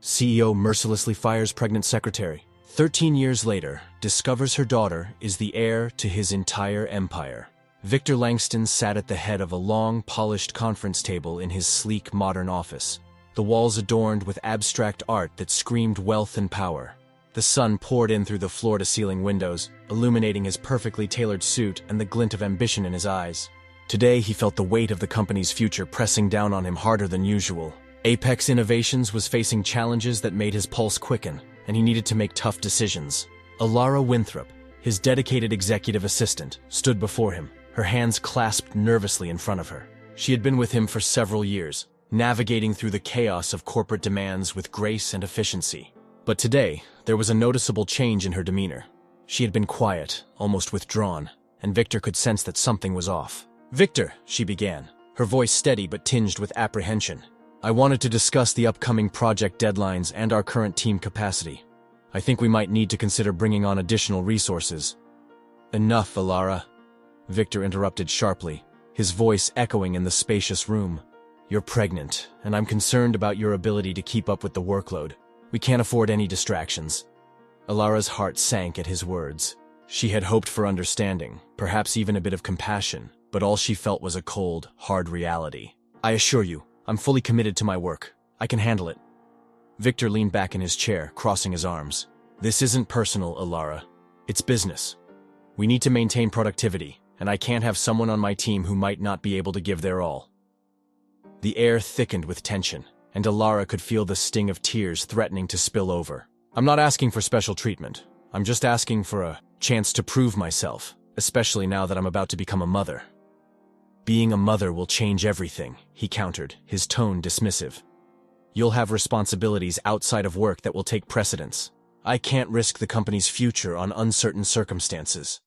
CEO mercilessly fires pregnant secretary. 13 years later, discovers her daughter is the heir to his entire empire. Victor Langston sat at the head of a long, polished conference table in his sleek, modern office. The walls adorned with abstract art that screamed wealth and power. The sun poured in through the floor-to-ceiling windows, illuminating his perfectly tailored suit and the glint of ambition in his eyes. Today, he felt the weight of the company's future pressing down on him harder than usual. Apex Innovations was facing challenges that made his pulse quicken, and he needed to make tough decisions. Alara Winthrop, his dedicated executive assistant, stood before him, her hands clasped nervously in front of her. She had been with him for several years, navigating through the chaos of corporate demands with grace and efficiency. But today, there was a noticeable change in her demeanor. She had been quiet, almost withdrawn, and Victor could sense that something was off. "Victor," she began, her voice steady but tinged with apprehension. "I wanted to discuss the upcoming project deadlines and our current team capacity. I think we might need to consider bringing on additional resources." "Enough, Alara," Victor interrupted sharply, his voice echoing in the spacious room. "You're pregnant, and I'm concerned about your ability to keep up with the workload. We can't afford any distractions." Alara's heart sank at his words. She had hoped for understanding, perhaps even a bit of compassion, but all she felt was a cold, hard reality. "I assure you, I'm fully committed to my work. I can handle it." Victor leaned back in his chair, crossing his arms. "This isn't personal, Alara. It's business. We need to maintain productivity, and I can't have someone on my team who might not be able to give their all." The air thickened with tension, and Alara could feel the sting of tears threatening to spill over. "I'm not asking for special treatment. I'm just asking for a chance to prove myself, especially now that I'm about to become a mother." "Being a mother will change everything," he countered, his tone dismissive. "You'll have responsibilities outside of work that will take precedence. I can't risk the company's future on uncertain circumstances."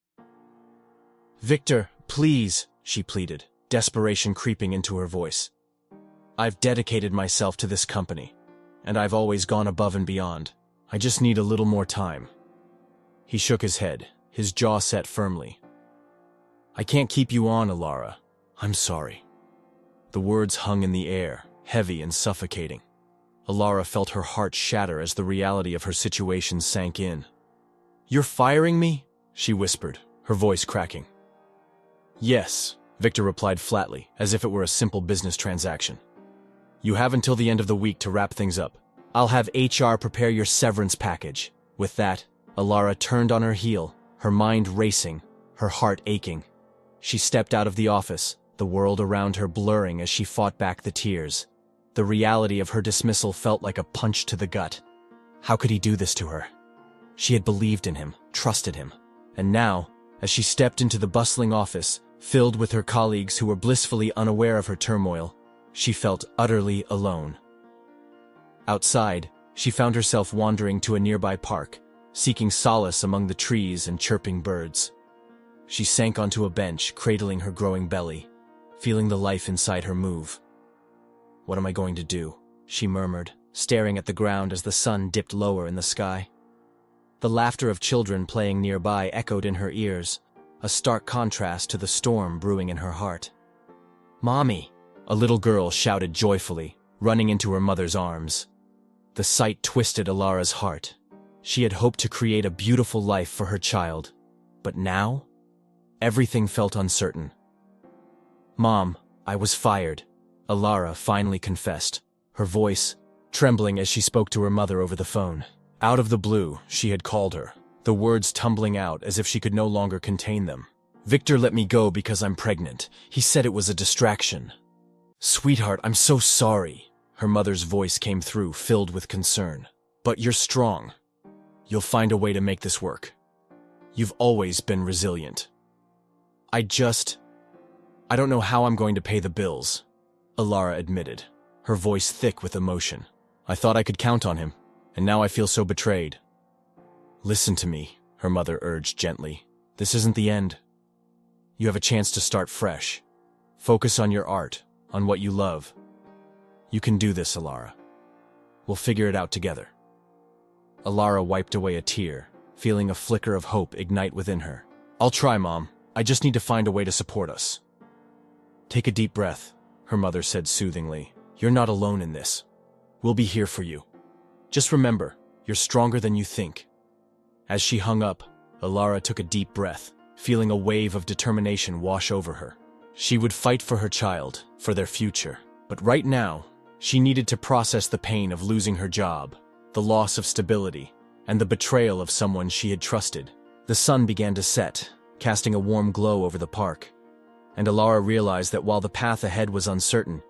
"Victor, please," she pleaded, desperation creeping into her voice. "I've dedicated myself to this company, and I've always gone above and beyond. I just need a little more time." He shook his head, his jaw set firmly. "I can't keep you on, Alara. I'm sorry." The words hung in the air, heavy and suffocating. Alara felt her heart shatter as the reality of her situation sank in. "You're firing me?" she whispered, her voice cracking. "Yes," Victor replied flatly, as if it were a simple business transaction. "You have until the end of the week to wrap things up. I'll have HR prepare your severance package." With that, Alara turned on her heel, her mind racing, her heart aching. She stepped out of the office, the world around her blurring as she fought back the tears. The reality of her dismissal felt like a punch to the gut. How could he do this to her? She had believed in him, trusted him. And now, as she stepped into the bustling office, filled with her colleagues who were blissfully unaware of her turmoil, she felt utterly alone. Outside, she found herself wandering to a nearby park, seeking solace among the trees and chirping birds. She sank onto a bench, cradling her growing belly, feeling the life inside her move. "What am I going to do?" she murmured, staring at the ground as the sun dipped lower in the sky. The laughter of children playing nearby echoed in her ears, a stark contrast to the storm brewing in her heart. "Mommy!" A little girl shouted joyfully, running into her mother's arms. The sight twisted Alara's heart. She had hoped to create a beautiful life for her child, but now? Everything felt uncertain. "Mom, I was fired," Alara finally confessed, her voice trembling as she spoke to her mother over the phone. Out of the blue, she had called her, the words tumbling out as if she could no longer contain them. "Victor let me go because I'm pregnant. He said it was a distraction." "Sweetheart, I'm so sorry." Her mother's voice came through, filled with concern. "But you're strong. You'll find a way to make this work. You've always been resilient." I don't know how I'm going to pay the bills," Alara admitted, her voice thick with emotion. "I thought I could count on him, and now I feel so betrayed." "Listen to me," her mother urged gently. "This isn't the end. You have a chance to start fresh. Focus on your art, on what you love. You can do this, Alara. We'll figure it out together." Alara wiped away a tear, feeling a flicker of hope ignite within her. "I'll try, Mom. I just need to find a way to support us." "Take a deep breath," her mother said soothingly. "You're not alone in this. We'll be here for you. Just remember, you're stronger than you think." As she hung up, Alara took a deep breath, feeling a wave of determination wash over her. She would fight for her child, for their future. But right now, she needed to process the pain of losing her job, the loss of stability, and the betrayal of someone she had trusted. The sun began to set, casting a warm glow over the park, and Alara realized that while the path ahead was uncertain,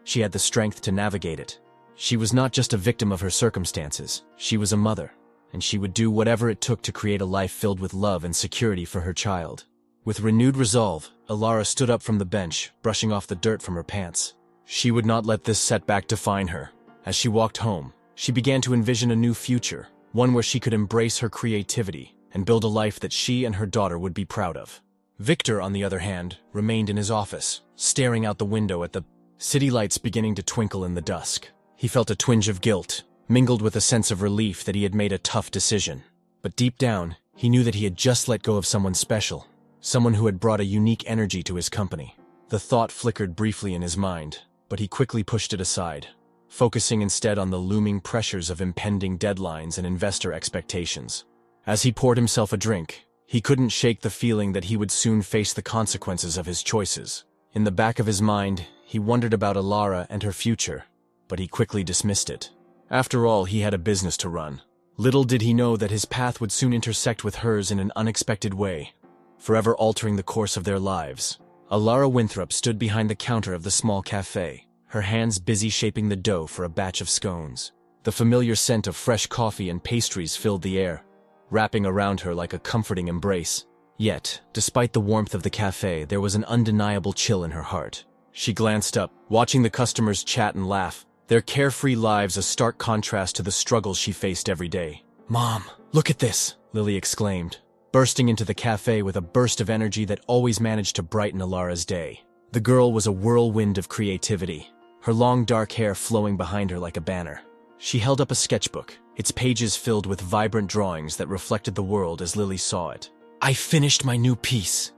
she had the strength to navigate it. She was not just a victim of her circumstances, she was a mother, and she would do whatever it took to create a life filled with love and security for her child. With renewed resolve, Alara stood up from the bench, brushing off the dirt from her pants. She would not let this setback define her. As she walked home, she began to envision a new future, one where she could embrace her creativity and build a life that she and her daughter would be proud of. Victor, on the other hand, remained in his office, staring out the window at the city lights beginning to twinkle in the dusk. He felt a twinge of guilt, mingled with a sense of relief that he had made a tough decision. But deep down, he knew that he had just let go of someone special, someone who had brought a unique energy to his company. The thought flickered briefly in his mind, but he quickly pushed it aside, focusing instead on the looming pressures of impending deadlines and investor expectations. As he poured himself a drink, he couldn't shake the feeling that he would soon face the consequences of his choices. In the back of his mind, he wondered about Alara and her future, but he quickly dismissed it. After all, he had a business to run. Little did he know that his path would soon intersect with hers in an unexpected way, forever altering the course of their lives. Alara Winthrop stood behind the counter of the small cafe, her hands busy shaping the dough for a batch of scones. The familiar scent of fresh coffee and pastries filled the air, wrapping around her like a comforting embrace. Yet, despite the warmth of the cafe, there was an undeniable chill in her heart. She glanced up, watching the customers chat and laugh, their carefree lives a stark contrast to the struggles she faced every day. "Mom, look at this!" Lily exclaimed, bursting into the cafe with a burst of energy that always managed to brighten Alara's day. The girl was a whirlwind of creativity, her long dark hair flowing behind her like a banner. She held up a sketchbook, its pages filled with vibrant drawings that reflected the world as Lily saw it. "I finished my new piece."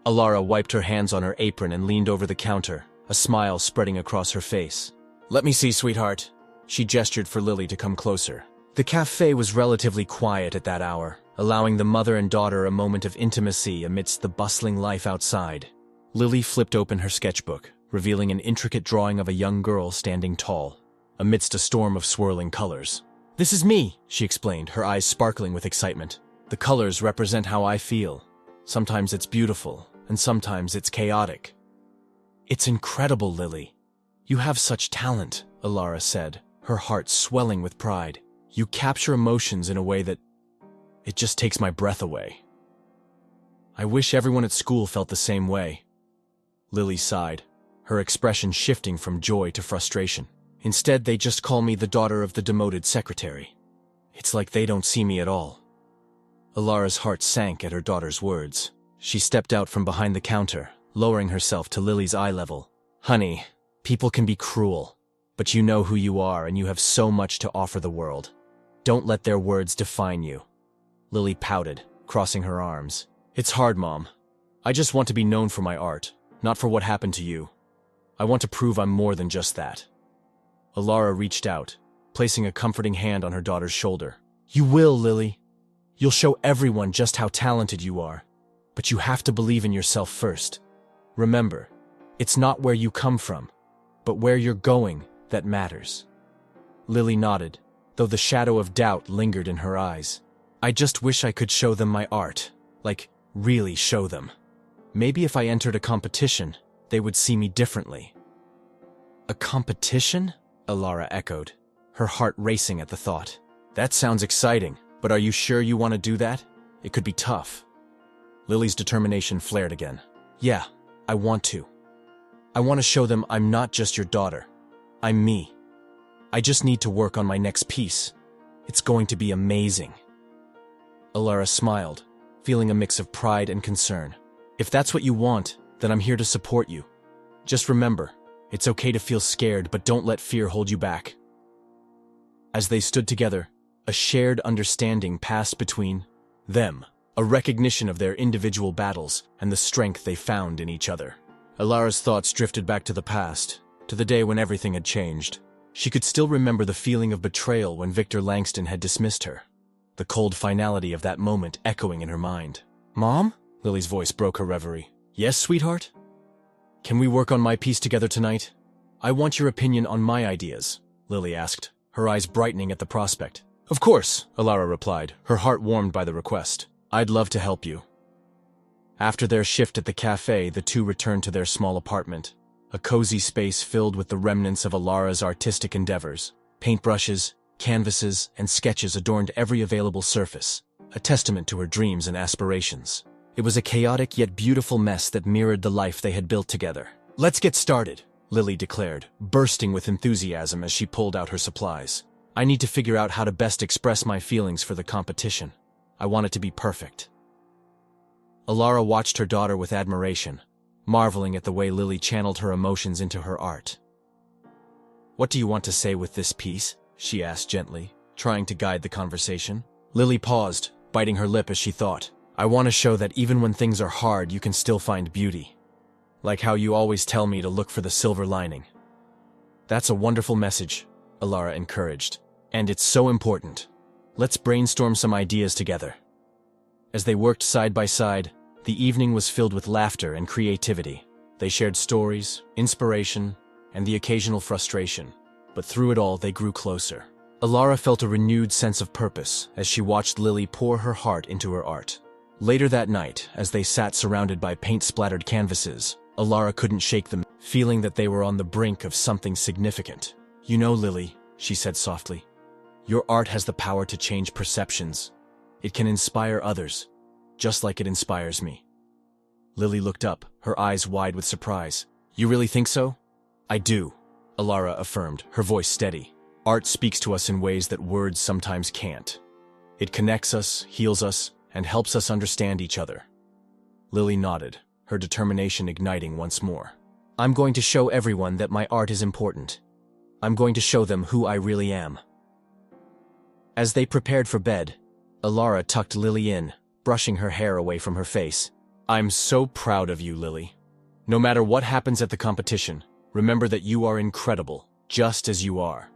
Alara wiped her hands on her apron and leaned over the counter, a smile spreading across her face. "Let me see, sweetheart." She gestured for Lily to come closer. The cafe was relatively quiet at that hour, allowing the mother and daughter a moment of intimacy amidst the bustling life outside. Lily flipped open her sketchbook, revealing an intricate drawing of a young girl standing tall, amidst a storm of swirling colors. "This is me," she explained, her eyes sparkling with excitement. "The colors represent how I feel. Sometimes it's beautiful, and sometimes it's chaotic." "It's incredible, Lily. You have such talent," Alara said, her heart swelling with pride. "You capture emotions in a way that it just takes my breath away. I wish everyone at school felt the same way." Lily sighed, her expression shifting from joy to frustration. "Instead, they just call me the daughter of the demoted secretary. It's like they don't see me at all." Alara's heart sank at her daughter's words. She stepped out from behind the counter, lowering herself to Lily's eye level. "Honey, people can be cruel, but you know who you are and you have so much to offer the world. Don't let their words define you." Lily pouted, crossing her arms. "It's hard, Mom. I just want to be known for my art, not for what happened to you. I want to prove I'm more than just that." Alara reached out, placing a comforting hand on her daughter's shoulder. "You will, Lily. You'll show everyone just how talented you are. But you have to believe in yourself first. Remember, it's not where you come from, but where you're going that matters." Lily nodded, though the shadow of doubt lingered in her eyes. "I just wish I could show them my art. Like, really show them. Maybe if I entered a competition, they would see me differently." "A competition?" Alara echoed, her heart racing at the thought. "That sounds exciting, but are you sure you want to do that? It could be tough." Lily's determination flared again. "Yeah, I want to. I want to show them I'm not just your daughter. I'm me. I just need to work on my next piece. It's going to be amazing." Alara smiled, feeling a mix of pride and concern. "If that's what you want, then I'm here to support you. Just remember, it's okay to feel scared, but don't let fear hold you back." As they stood together, a shared understanding passed between them, a recognition of their individual battles and the strength they found in each other. Alara's thoughts drifted back to the past, to the day when everything had changed. She could still remember the feeling of betrayal when Victor Langston had dismissed her, the cold finality of that moment echoing in her mind. "Mom?" Lily's voice broke her reverie. "Yes, sweetheart? Can we work on my piece together tonight? I want your opinion on my ideas," Lily asked, her eyes brightening at the prospect. "Of course," Alara replied, her heart warmed by the request. "I'd love to help you." After their shift at the cafe, the two returned to their small apartment, a cozy space filled with the remnants of Alara's artistic endeavors. Paintbrushes, canvases, and sketches adorned every available surface, a testament to her dreams and aspirations. It was a chaotic yet beautiful mess that mirrored the life they had built together. "Let's get started," Lily declared, bursting with enthusiasm as she pulled out her supplies. "I need to figure out how to best express my feelings for the competition. I want it to be perfect." Alara watched her daughter with admiration, marveling at the way Lily channeled her emotions into her art. "What do you want to say with this piece?" she asked gently, trying to guide the conversation. Lily paused, biting her lip as she thought. "I want to show that even when things are hard, you can still find beauty. Like how you always tell me to look for the silver lining." "That's a wonderful message," Alara encouraged. "And it's so important. Let's brainstorm some ideas together." As they worked side by side, the evening was filled with laughter and creativity. They shared stories, inspiration, and the occasional frustration, but through it all they grew closer. Alara felt a renewed sense of purpose as she watched Lily pour her heart into her art. Later that night, as they sat surrounded by paint-splattered canvases, Alara couldn't shake the feeling that they were on the brink of something significant. "You know, Lily," she said softly, "your art has the power to change perceptions. It can inspire others, just like it inspires me." Lily looked up, her eyes wide with surprise. "You really think so?" "I do," Alara affirmed, her voice steady. "Art speaks to us in ways that words sometimes can't. It connects us, heals us, and helps us understand each other." Lily nodded, her determination igniting once more. "I'm going to show everyone that my art is important. I'm going to show them who I really am." As they prepared for bed, Alara tucked Lily in, brushing her hair away from her face. "I'm so proud of you, Lily. No matter what happens at the competition, remember that you are incredible, just as you are."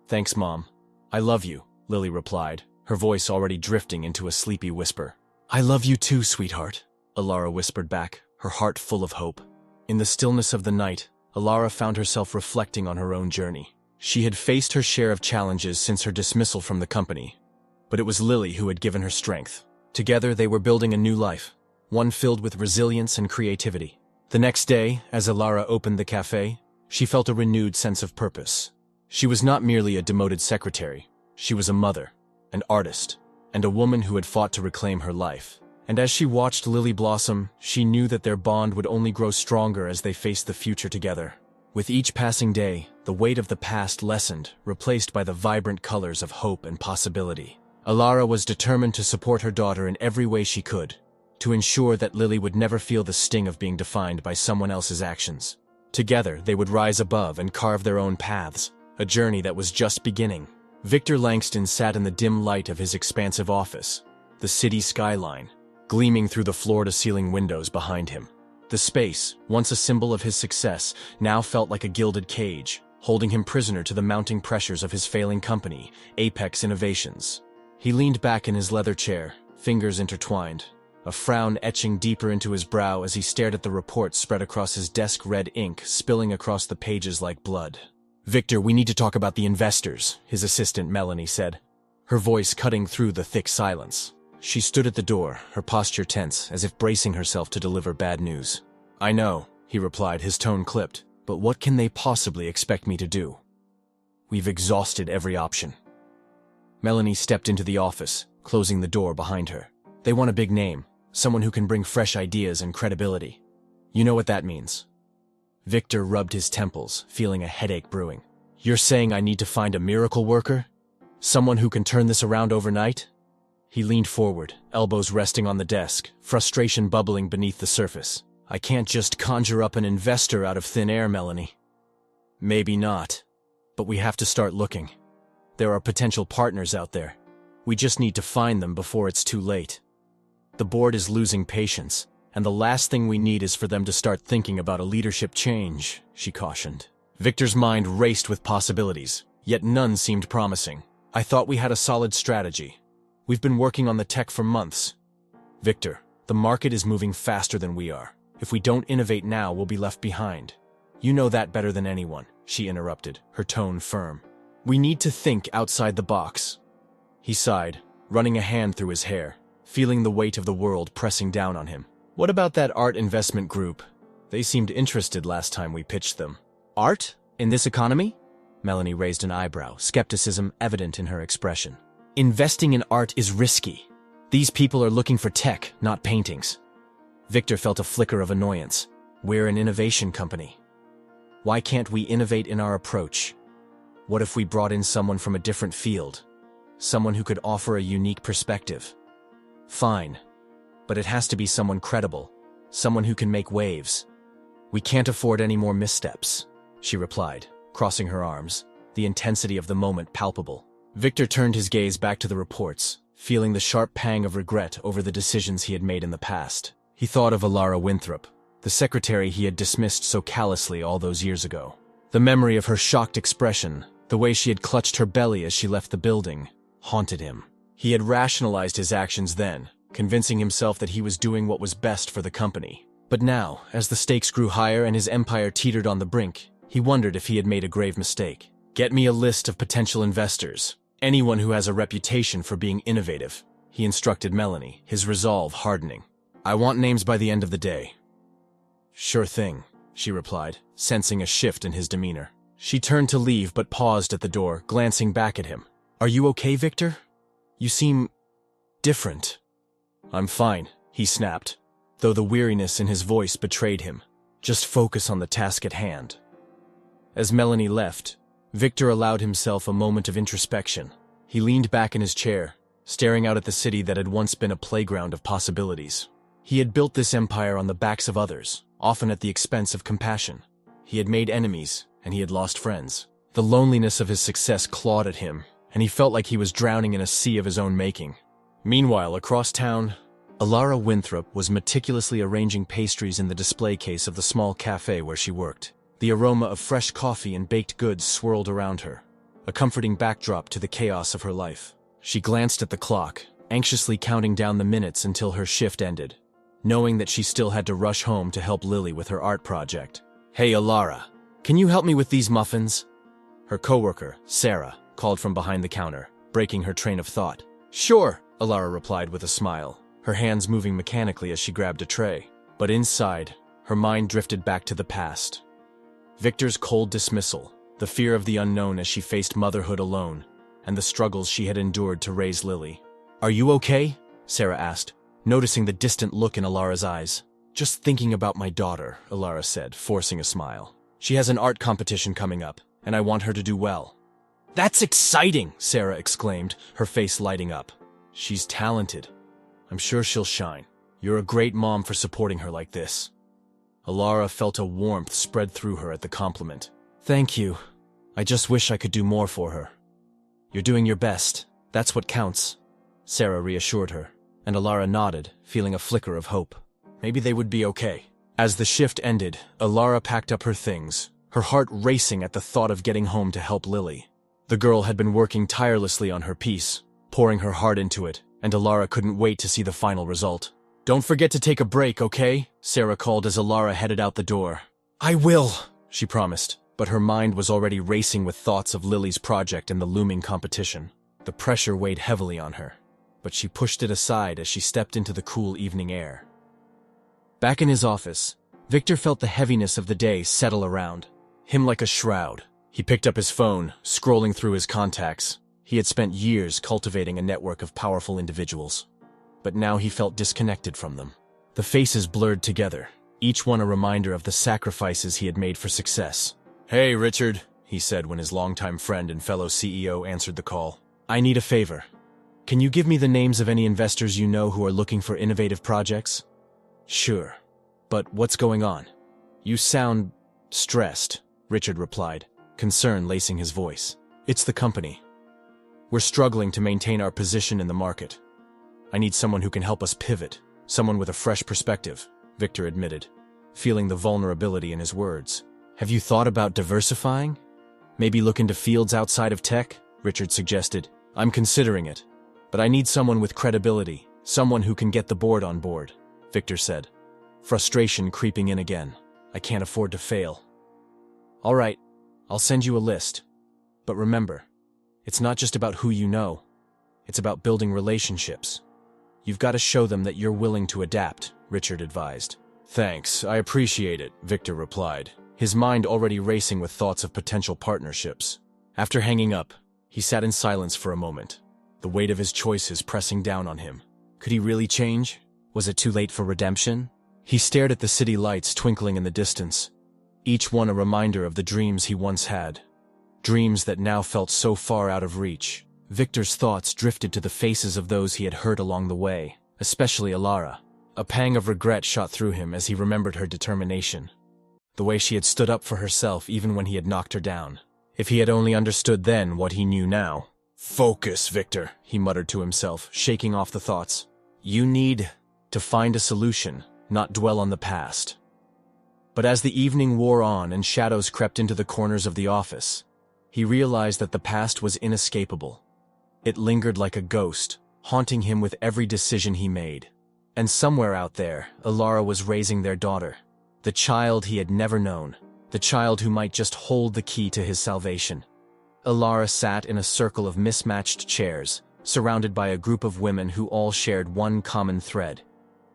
"Thanks, Mom. I love you," Lily replied, her voice already drifting into a sleepy whisper. "I love you too, sweetheart," Alara whispered back, her heart full of hope. In the stillness of the night, Alara found herself reflecting on her own journey. She had faced her share of challenges since her dismissal from the company, but it was Lily who had given her strength. Together they were building a new life, one filled with resilience and creativity. The next day, as Alara opened the cafe, she felt a renewed sense of purpose. She was not merely a demoted secretary, she was a mother, an artist, and a woman who had fought to reclaim her life. And as she watched Lily blossom, she knew that their bond would only grow stronger as they faced the future together. With each passing day, the weight of the past lessened, replaced by the vibrant colors of hope and possibility. Alara was determined to support her daughter in every way she could, to ensure that Lily would never feel the sting of being defined by someone else's actions. Together, they would rise above and carve their own paths, a journey that was just beginning. Victor Langston sat in the dim light of his expansive office, the city skyline gleaming through the floor-to-ceiling windows behind him. The space, once a symbol of his success, now felt like a gilded cage, holding him prisoner to the mounting pressures of his failing company, Apex Innovations. He leaned back in his leather chair, fingers intertwined, a frown etching deeper into his brow as he stared at the report spread across his desk, red ink spilling across the pages like blood. "Victor, we need to talk about the investors," his assistant Melanie said, her voice cutting through the thick silence. She stood at the door, her posture tense, as if bracing herself to deliver bad news. "I know," he replied, his tone clipped, "but what can they possibly expect me to do? We've exhausted every option." Melanie stepped into the office, closing the door behind her. "They want a big name, someone who can bring fresh ideas and credibility. You know what that means." Victor rubbed his temples, feeling a headache brewing. "You're saying I need to find a miracle worker? Someone who can turn this around overnight?" He leaned forward, elbows resting on the desk, frustration bubbling beneath the surface. "I can't just conjure up an investor out of thin air, Melanie." "Maybe not, but we have to start looking. There are potential partners out there. We just need to find them before it's too late. The board is losing patience, and the last thing we need is for them to start thinking about a leadership change," she cautioned. Victor's mind raced with possibilities, yet none seemed promising. I thought we had a solid strategy. We've been working on the tech for months. Victor, the market is moving faster than we are. If we don't innovate now, we'll be left behind. You know that better than anyone, she interrupted, her tone firm. We need to think outside the box. He sighed, running a hand through his hair, feeling the weight of the world pressing down on him. What about that art investment group? They seemed interested last time we pitched them. Art? In this economy? Melanie raised an eyebrow, skepticism evident in her expression. Investing in art is risky. These people are looking for tech, not paintings. Victor felt a flicker of annoyance. We're an innovation company. Why can't we innovate in our approach? What if we brought in someone from a different field? Someone who could offer a unique perspective? Fine. But it has to be someone credible. Someone who can make waves. We can't afford any more missteps, she replied, crossing her arms, the intensity of the moment palpable. Victor turned his gaze back to the reports, feeling the sharp pang of regret over the decisions he had made in the past. He thought of Alara Winthrop, the secretary he had dismissed so callously all those years ago. The memory of her shocked expression, the way she had clutched her belly as she left the building, haunted him. He had rationalized his actions then, convincing himself that he was doing what was best for the company. But now, as the stakes grew higher and his empire teetered on the brink, he wondered if he had made a grave mistake. Get me a list of potential investors. Anyone who has a reputation for being innovative, he instructed Melanie, his resolve hardening. I want names by the end of the day. Sure thing, she replied, sensing a shift in his demeanor. She turned to leave but paused at the door, glancing back at him. Are you okay, Victor? You seem different. I'm fine, he snapped, though the weariness in his voice betrayed him. Just focus on the task at hand. As Melanie left, Victor allowed himself a moment of introspection. He leaned back in his chair, staring out at the city that had once been a playground of possibilities. He had built this empire on the backs of others, often at the expense of compassion. He had made enemies, and he had lost friends. The loneliness of his success clawed at him, and he felt like he was drowning in a sea of his own making. Meanwhile, across town, Alara Winthrop was meticulously arranging pastries in the display case of the small cafe where she worked. The aroma of fresh coffee and baked goods swirled around her, a comforting backdrop to the chaos of her life. She glanced at the clock, anxiously counting down the minutes until her shift ended, knowing that she still had to rush home to help Lily with her art project. Hey, Alara, can you help me with these muffins? Her coworker, Sarah, called from behind the counter, breaking her train of thought. Sure, Alara replied with a smile, her hands moving mechanically as she grabbed a tray. But inside, her mind drifted back to the past. Victor's cold dismissal, the fear of the unknown as she faced motherhood alone, and the struggles she had endured to raise Lily. Are you okay? Sarah asked, noticing the distant look in Alara's eyes. Just thinking about my daughter, Alara said, forcing a smile. She has an art competition coming up, and I want her to do well. That's exciting, Sarah exclaimed, her face lighting up. She's talented. I'm sure she'll shine. You're a great mom for supporting her like this. Alara felt a warmth spread through her at the compliment. Thank you. I just wish I could do more for her. You're doing your best. That's what counts. Sarah reassured her, and Alara nodded, feeling a flicker of hope. Maybe they would be okay. As the shift ended, Alara packed up her things, her heart racing at the thought of getting home to help Lily. The girl had been working tirelessly on her piece, pouring her heart into it, and Alara couldn't wait to see the final result. Don't forget to take a break, okay? Sarah called as Alara headed out the door. I will, she promised, but her mind was already racing with thoughts of Lily's project and the looming competition. The pressure weighed heavily on her, but she pushed it aside as she stepped into the cool evening air. Back in his office, Victor felt the heaviness of the day settle around him like a shroud. He picked up his phone, scrolling through his contacts. He had spent years cultivating a network of powerful individuals, but now he felt disconnected from them. The faces blurred together, each one a reminder of the sacrifices he had made for success. Hey, Richard, he said when his longtime friend and fellow CEO answered the call. I need a favor. Can you give me the names of any investors you know who are looking for innovative projects? Sure. But what's going on? You sound stressed, Richard replied, concern lacing his voice. It's the company. We're struggling to maintain our position in the market. I need someone who can help us pivot, someone with a fresh perspective, Victor admitted, feeling the vulnerability in his words. Have you thought about diversifying? Maybe look into fields outside of tech? Richard suggested. I'm considering it. But I need someone with credibility, someone who can get the board on board, Victor said. Frustration creeping in again. I can't afford to fail. All right, I'll send you a list. But remember, it's not just about who you know. It's about building relationships. You've got to show them that you're willing to adapt, Richard advised. Thanks, I appreciate it, Victor replied, his mind already racing with thoughts of potential partnerships. After hanging up, he sat in silence for a moment, the weight of his choices pressing down on him. Could he really change? Was it too late for redemption? He stared at the city lights twinkling in the distance, each one a reminder of the dreams he once had. Dreams that now felt so far out of reach. Victor's thoughts drifted to the faces of those he had hurt along the way, especially Alara. A pang of regret shot through him as he remembered her determination. The way she had stood up for herself even when he had knocked her down. If he had only understood then what he knew now. Focus, Victor, he muttered to himself, shaking off the thoughts. You need to find a solution, not dwell on the past. But as the evening wore on and shadows crept into the corners of the office, he realized that the past was inescapable. It lingered like a ghost, haunting him with every decision he made. And somewhere out there, Alara was raising their daughter, the child he had never known, the child who might just hold the key to his salvation. Alara sat in a circle of mismatched chairs, surrounded by a group of women who all shared one common thread: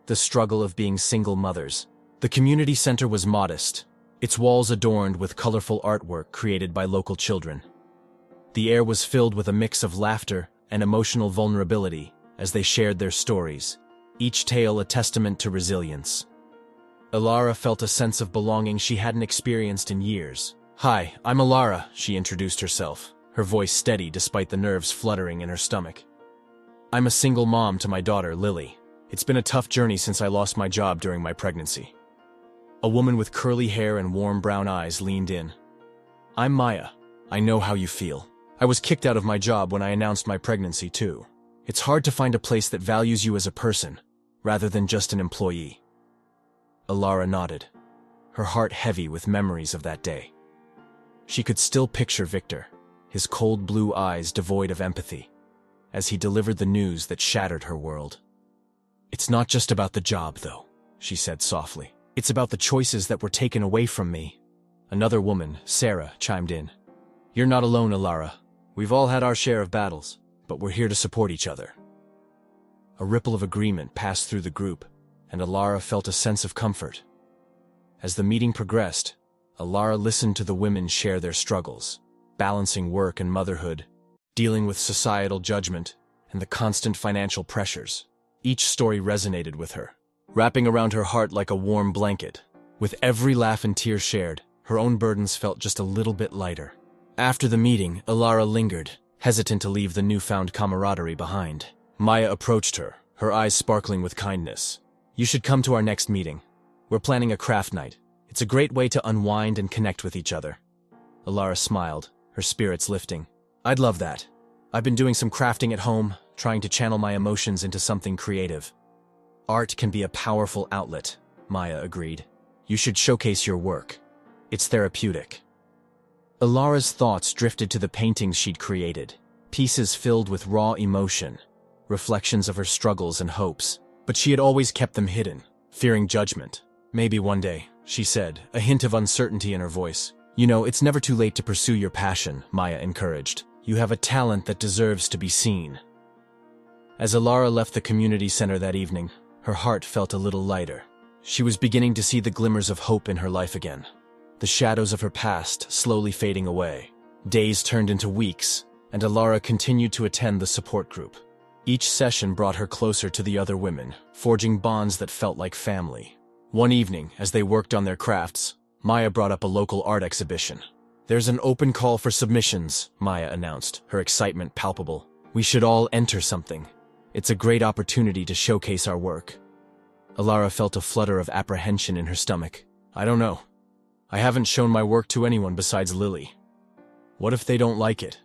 the struggle of being single mothers. The community center was modest, its walls adorned with colorful artwork created by local children. The air was filled with a mix of laughter and emotional vulnerability as they shared their stories, each tale a testament to resilience. Alara felt a sense of belonging she hadn't experienced in years. Hi, I'm Alara, she introduced herself, her voice steady despite the nerves fluttering in her stomach. I'm a single mom to my daughter, Lily. It's been a tough journey since I lost my job during my pregnancy. A woman with curly hair and warm brown eyes leaned in. I'm Maya. I know how you feel. I was kicked out of my job when I announced my pregnancy, too. It's hard to find a place that values you as a person, rather than just an employee. Alara nodded, her heart heavy with memories of that day. She could still picture Victor, his cold blue eyes devoid of empathy, as he delivered the news that shattered her world. It's not just about the job, though, she said softly. It's about the choices that were taken away from me. Another woman, Sarah, chimed in. You're not alone, Alara. We've all had our share of battles, but we're here to support each other. A ripple of agreement passed through the group, and Alara felt a sense of comfort. As the meeting progressed, Alara listened to the women share their struggles, balancing work and motherhood, dealing with societal judgment, and the constant financial pressures. Each story resonated with her, wrapping around her heart like a warm blanket. With every laugh and tear shared, her own burdens felt just a little bit lighter. After the meeting, Alara lingered, hesitant to leave the newfound camaraderie behind. Maya approached her, her eyes sparkling with kindness. You should come to our next meeting. We're planning a craft night. It's a great way to unwind and connect with each other. Alara smiled, her spirits lifting. I'd love that. I've been doing some crafting at home, trying to channel my emotions into something creative. Art can be a powerful outlet, Maya agreed. You should showcase your work. It's therapeutic. Alara's thoughts drifted to the paintings she'd created, pieces filled with raw emotion, reflections of her struggles and hopes. But she had always kept them hidden, fearing judgment. Maybe one day, she said, a hint of uncertainty in her voice. You know, it's never too late to pursue your passion, Maya encouraged. You have a talent that deserves to be seen. As Alara left the community center that evening, her heart felt a little lighter. She was beginning to see the glimmers of hope in her life again. The shadows of her past slowly fading away. Days turned into weeks, and Alara continued to attend the support group. Each session brought her closer to the other women, forging bonds that felt like family. One evening, as they worked on their crafts, Maya brought up a local art exhibition. There's an open call for submissions, Maya announced, her excitement palpable. We should all enter something. It's a great opportunity to showcase our work. Alara felt a flutter of apprehension in her stomach. I don't know. I haven't shown my work to anyone besides Lily. What if they don't like it?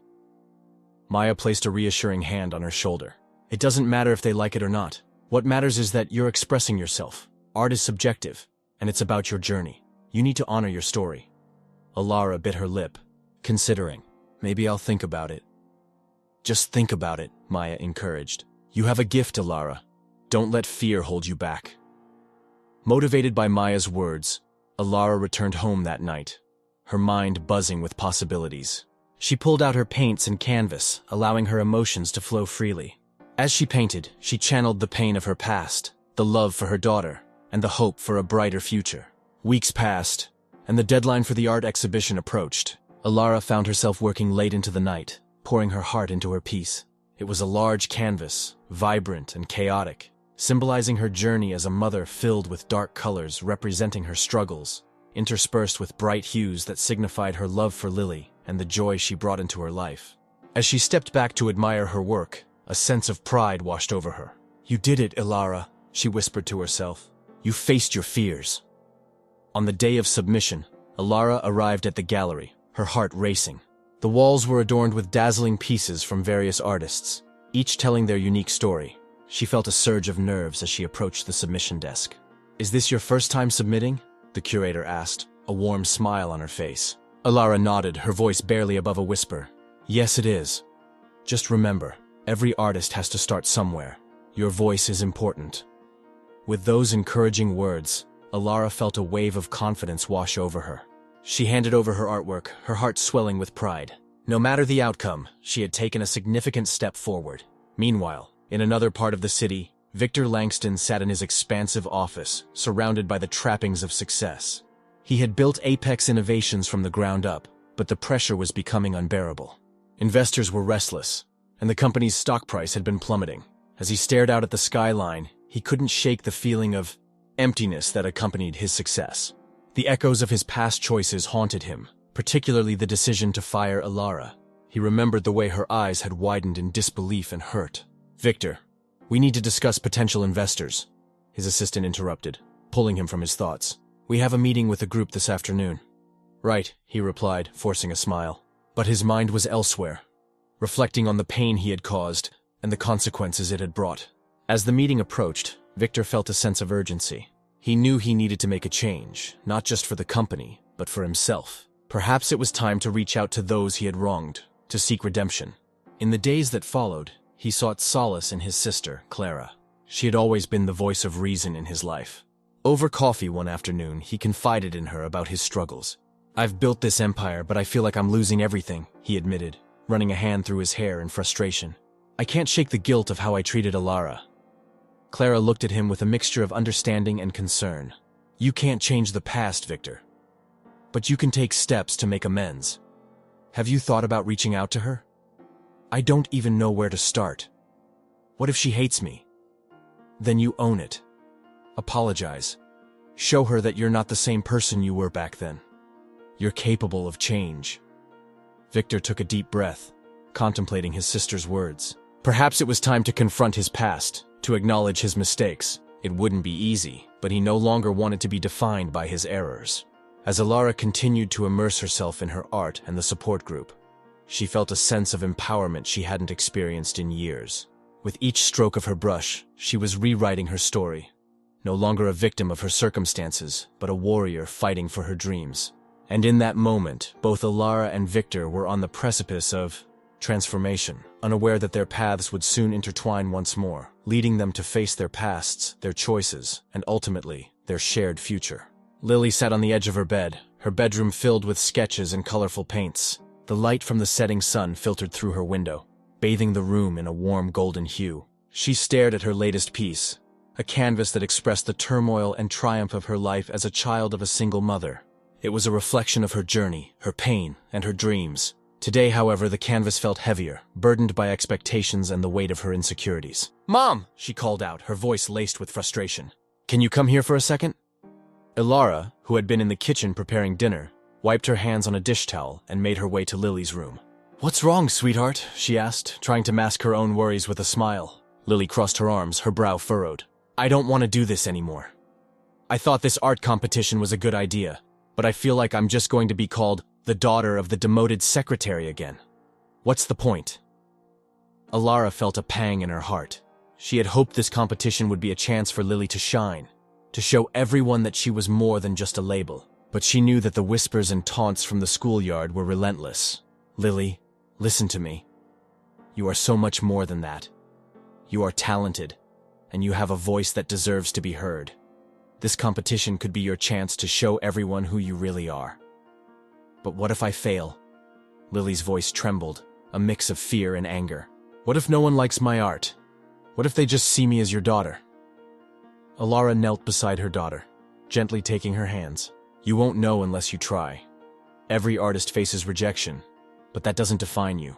Maya placed a reassuring hand on her shoulder. It doesn't matter if they like it or not. What matters is that you're expressing yourself. Art is subjective, and it's about your journey. You need to honor your story. Alara bit her lip, considering. Maybe I'll think about it. Just think about it, Maya encouraged. You have a gift, Alara. Don't let fear hold you back. Motivated by Maya's words, Alara returned home that night, her mind buzzing with possibilities. She pulled out her paints and canvas, allowing her emotions to flow freely. As she painted, she channeled the pain of her past, the love for her daughter, and the hope for a brighter future. Weeks passed, and the deadline for the art exhibition approached. Alara found herself working late into the night, pouring her heart into her piece. It was a large canvas, vibrant and chaotic, symbolizing her journey as a mother filled with dark colors representing her struggles, interspersed with bright hues that signified her love for Lily and the joy she brought into her life. As she stepped back to admire her work, a sense of pride washed over her. You did it, Alara, she whispered to herself. You faced your fears. On the day of submission, Alara arrived at the gallery, her heart racing. The walls were adorned with dazzling pieces from various artists, each telling their unique story. She felt a surge of nerves as she approached the submission desk. Is this your first time submitting? The curator asked, a warm smile on her face. Alara nodded, her voice barely above a whisper. Yes, it is. Just remember, every artist has to start somewhere. Your voice is important. With those encouraging words, Alara felt a wave of confidence wash over her. She handed over her artwork, her heart swelling with pride. No matter the outcome, she had taken a significant step forward. Meanwhile, in another part of the city, Victor Langston sat in his expansive office, surrounded by the trappings of success. He had built Apex Innovations from the ground up, but the pressure was becoming unbearable. Investors were restless, and the company's stock price had been plummeting. As he stared out at the skyline, he couldn't shake the feeling of emptiness that accompanied his success. The echoes of his past choices haunted him, particularly the decision to fire Alara. He remembered the way her eyes had widened in disbelief and hurt. Victor, we need to discuss potential investors, his assistant interrupted, pulling him from his thoughts. We have a meeting with a group this afternoon. Right, he replied, forcing a smile. But his mind was elsewhere, reflecting on the pain he had caused and the consequences it had brought. As the meeting approached, Victor felt a sense of urgency. He knew he needed to make a change, not just for the company, but for himself. Perhaps it was time to reach out to those he had wronged, to seek redemption. In the days that followed, he sought solace in his sister, Clara. She had always been the voice of reason in his life. Over coffee one afternoon, he confided in her about his struggles. I've built this empire, but I feel like I'm losing everything, he admitted, running a hand through his hair in frustration. I can't shake the guilt of how I treated Alara. Clara looked at him with a mixture of understanding and concern. You can't change the past, Victor. But you can take steps to make amends. Have you thought about reaching out to her? I don't even know where to start. What if she hates me? Then you own it. Apologize. Show her that you're not the same person you were back then. You're capable of change. Victor took a deep breath, contemplating his sister's words. Perhaps it was time to confront his past, to acknowledge his mistakes. It wouldn't be easy, but he no longer wanted to be defined by his errors. As Alara continued to immerse herself in her art and the support group, she felt a sense of empowerment she hadn't experienced in years. With each stroke of her brush, she was rewriting her story. No longer a victim of her circumstances, but a warrior fighting for her dreams. And in that moment, both Alara and Victor were on the precipice of transformation, unaware that their paths would soon intertwine once more, leading them to face their pasts, their choices, and ultimately, their shared future. Lily sat on the edge of her bed, her bedroom filled with sketches and colorful paints. The light from the setting sun filtered through her window, bathing the room in a warm golden hue. She stared at her latest piece, a canvas that expressed the turmoil and triumph of her life as a child of a single mother. It was a reflection of her journey, her pain, and her dreams. Today, however, the canvas felt heavier, burdened by expectations and the weight of her insecurities. "Mom!" she called out, her voice laced with frustration. "Can you come here for a second?" Alara, who had been in the kitchen preparing dinner, wiped her hands on a dish towel and made her way to Lily's room. "What's wrong, sweetheart?" she asked, trying to mask her own worries with a smile. Lily crossed her arms, her brow furrowed. "I don't want to do this anymore. I thought this art competition was a good idea, but I feel like I'm just going to be called the daughter of the demoted secretary again. What's the point?" Alara felt a pang in her heart. She had hoped this competition would be a chance for Lily to shine, to show everyone that she was more than just a label. But she knew that the whispers and taunts from the schoolyard were relentless. Lily, listen to me. You are so much more than that. You are talented, and you have a voice that deserves to be heard. This competition could be your chance to show everyone who you really are. But what if I fail? Lily's voice trembled, a mix of fear and anger. What if no one likes my art? What if they just see me as your daughter? Alara knelt beside her daughter, gently taking her hands. You won't know unless you try. Every artist faces rejection, but that doesn't define you.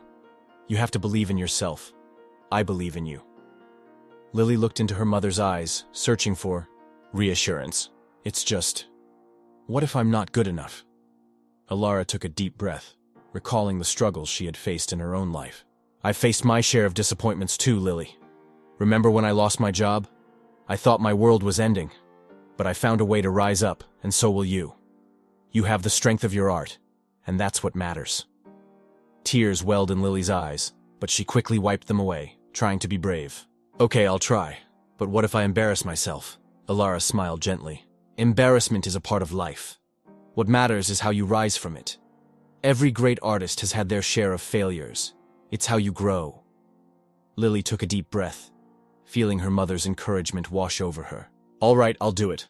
You have to believe in yourself. I believe in you. Lily looked into her mother's eyes, searching for reassurance. It's just, what if I'm not good enough? Alara took a deep breath, recalling the struggles she had faced in her own life. I faced my share of disappointments too, Lily. Remember when I lost my job? I thought my world was ending, but I found a way to rise up, and so will you. You have the strength of your art, and that's what matters. Tears welled in Lily's eyes, but she quickly wiped them away, trying to be brave. Okay, I'll try, but what if I embarrass myself? Alara smiled gently. Embarrassment is a part of life. What matters is how you rise from it. Every great artist has had their share of failures. It's how you grow. Lily took a deep breath, feeling her mother's encouragement wash over her. All right, I'll do it.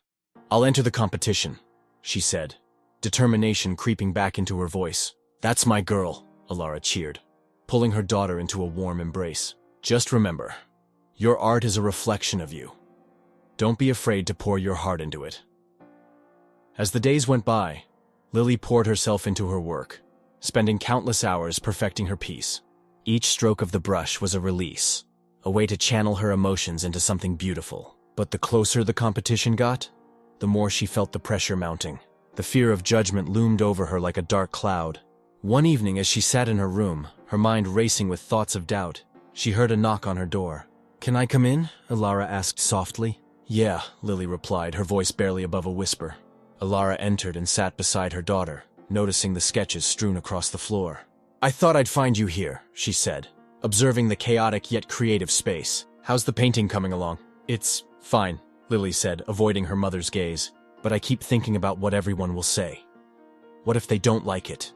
I'll enter the competition, she said, determination creeping back into her voice. That's my girl, Alara cheered, pulling her daughter into a warm embrace. Just remember, your art is a reflection of you. Don't be afraid to pour your heart into it. As the days went by, Lily poured herself into her work, spending countless hours perfecting her piece. Each stroke of the brush was a release, a way to channel her emotions into something beautiful. But the closer the competition got, the more she felt the pressure mounting. The fear of judgment loomed over her like a dark cloud. One evening, as she sat in her room, her mind racing with thoughts of doubt, she heard a knock on her door. Can I come in? Alara asked softly. Yeah, Lily replied, her voice barely above a whisper. Alara entered and sat beside her daughter, noticing the sketches strewn across the floor. I thought I'd find you here, she said, observing the chaotic yet creative space. How's the painting coming along? It's fine, Lily said, avoiding her mother's gaze. But I keep thinking about what everyone will say. What if they don't like it?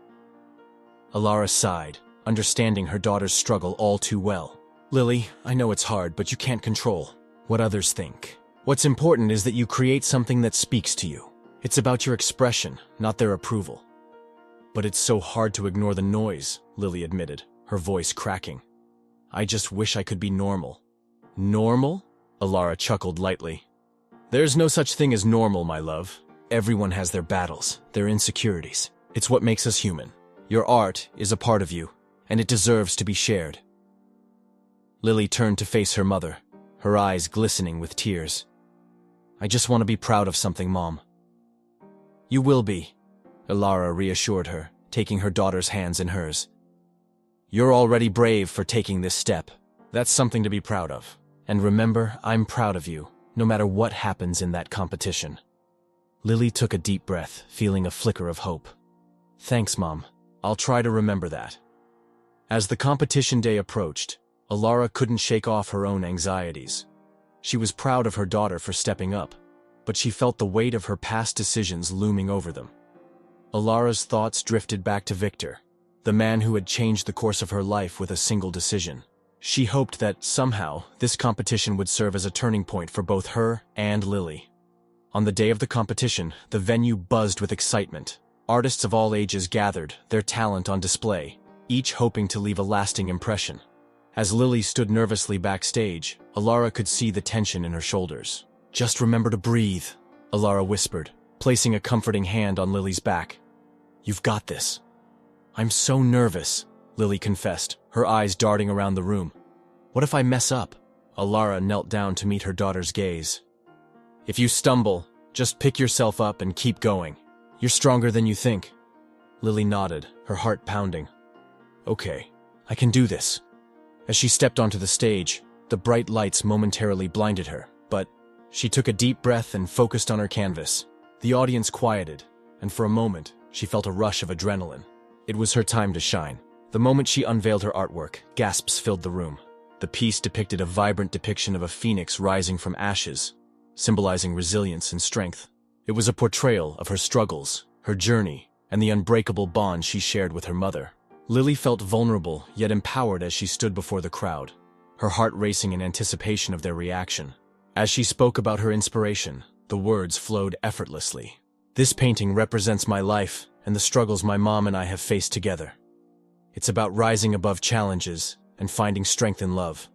Alara sighed, understanding her daughter's struggle all too well. Lily, I know it's hard, but you can't control what others think. What's important is that you create something that speaks to you. It's about your expression, not their approval. But it's so hard to ignore the noise, Lily admitted, her voice cracking. I just wish I could be normal. Normal? Alara chuckled lightly. There's no such thing as normal, my love. Everyone has their battles, their insecurities. It's what makes us human. Your art is a part of you, and it deserves to be shared. Lily turned to face her mother, her eyes glistening with tears. I just want to be proud of something, Mom. You will be, Alara reassured her, taking her daughter's hands in hers. You're already brave for taking this step. That's something to be proud of. And remember, I'm proud of you, no matter what happens in that competition. Lily took a deep breath, feeling a flicker of hope. Thanks, Mom. I'll try to remember that. As the competition day approached, Alara couldn't shake off her own anxieties. She was proud of her daughter for stepping up, but she felt the weight of her past decisions looming over them. Alara's thoughts drifted back to Victor, the man who had changed the course of her life with a single decision. She hoped that, somehow, this competition would serve as a turning point for both her and Lily. On the day of the competition, the venue buzzed with excitement. Artists of all ages gathered, their talent on display, each hoping to leave a lasting impression. As Lily stood nervously backstage, Alara could see the tension in her shoulders. Just remember to breathe, Alara whispered, placing a comforting hand on Lily's back. You've got this. I'm so nervous, Lily confessed, her eyes darting around the room. What if I mess up? Alara knelt down to meet her daughter's gaze. If you stumble, just pick yourself up and keep going. You're stronger than you think. Lily nodded, her heart pounding. Okay, I can do this. As she stepped onto the stage, the bright lights momentarily blinded her, but she took a deep breath and focused on her canvas. The audience quieted, and for a moment, she felt a rush of adrenaline. It was her time to shine. The moment she unveiled her artwork, gasps filled the room. The piece depicted a vibrant depiction of a phoenix rising from ashes, symbolizing resilience and strength. It was a portrayal of her struggles, her journey, and the unbreakable bond she shared with her mother. Lily felt vulnerable yet empowered as she stood before the crowd, her heart racing in anticipation of their reaction. As she spoke about her inspiration, the words flowed effortlessly. "This painting represents my life and the struggles my mom and I have faced together. It's about rising above challenges and finding strength in love."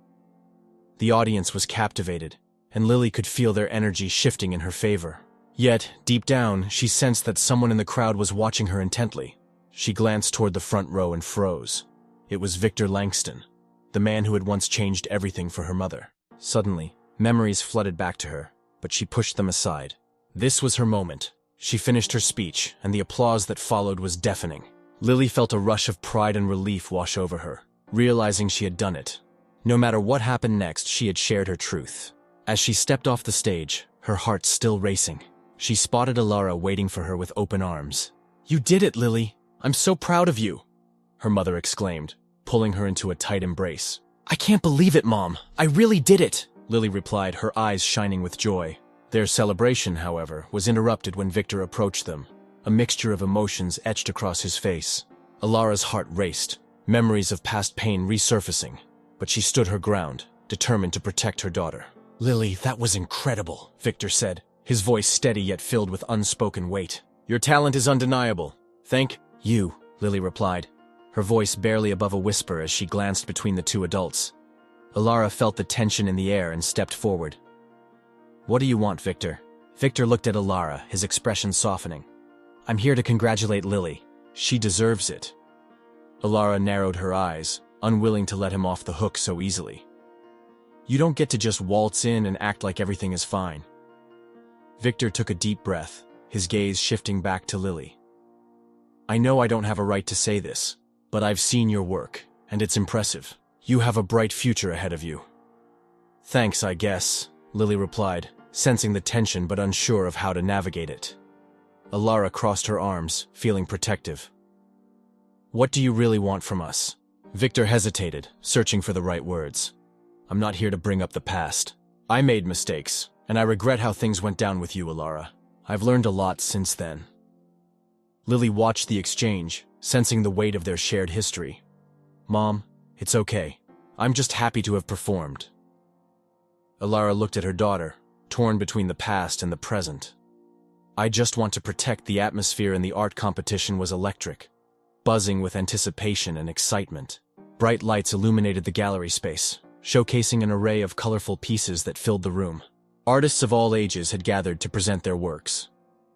The audience was captivated, and Lily could feel their energy shifting in her favor. Yet, deep down, she sensed that someone in the crowd was watching her intently. She glanced toward the front row and froze. It was Victor Langston, the man who had once changed everything for her mother. Suddenly, memories flooded back to her, but she pushed them aside. This was her moment. She finished her speech, and the applause that followed was deafening. Lily felt a rush of pride and relief wash over her, realizing she had done it. No matter what happened next, she had shared her truth. As she stepped off the stage, her heart still racing, she spotted Alara waiting for her with open arms. "You did it, Lily! I'm so proud of you!" her mother exclaimed, pulling her into a tight embrace. "I can't believe it, Mom! I really did it!" Lily replied, her eyes shining with joy. Their celebration, however, was interrupted when Victor approached them. A mixture of emotions etched across his face. Alara's heart raced, memories of past pain resurfacing, but she stood her ground, determined to protect her daughter. "Lily, that was incredible," Victor said, his voice steady yet filled with unspoken weight. "Your talent is undeniable. Thank you," Lily replied, her voice barely above a whisper as she glanced between the two adults. Alara felt the tension in the air and stepped forward. "What do you want, Victor?" Victor looked at Alara, his expression softening. "I'm here to congratulate Lily. She deserves it." Alara narrowed her eyes, unwilling to let him off the hook so easily. "You don't get to just waltz in and act like everything is fine." Victor took a deep breath, his gaze shifting back to Lily. "I know I don't have a right to say this, but I've seen your work, and it's impressive. You have a bright future ahead of you." "Thanks, I guess," Lily replied, sensing the tension but unsure of how to navigate it. Alara crossed her arms, feeling protective. "What do you really want from us?" Victor hesitated, searching for the right words. "I'm not here to bring up the past. I made mistakes, and I regret how things went down with you, Alara. I've learned a lot since then." Lily watched the exchange, sensing the weight of their shared history. "Mom, it's okay. I'm just happy to have performed." Alara looked at her daughter, torn between the past and the present. "I just want to protect the atmosphere, and the art competition was electric, buzzing with anticipation and excitement. Bright lights illuminated the gallery space, showcasing an array of colorful pieces that filled the room. Artists of all ages had gathered to present their works,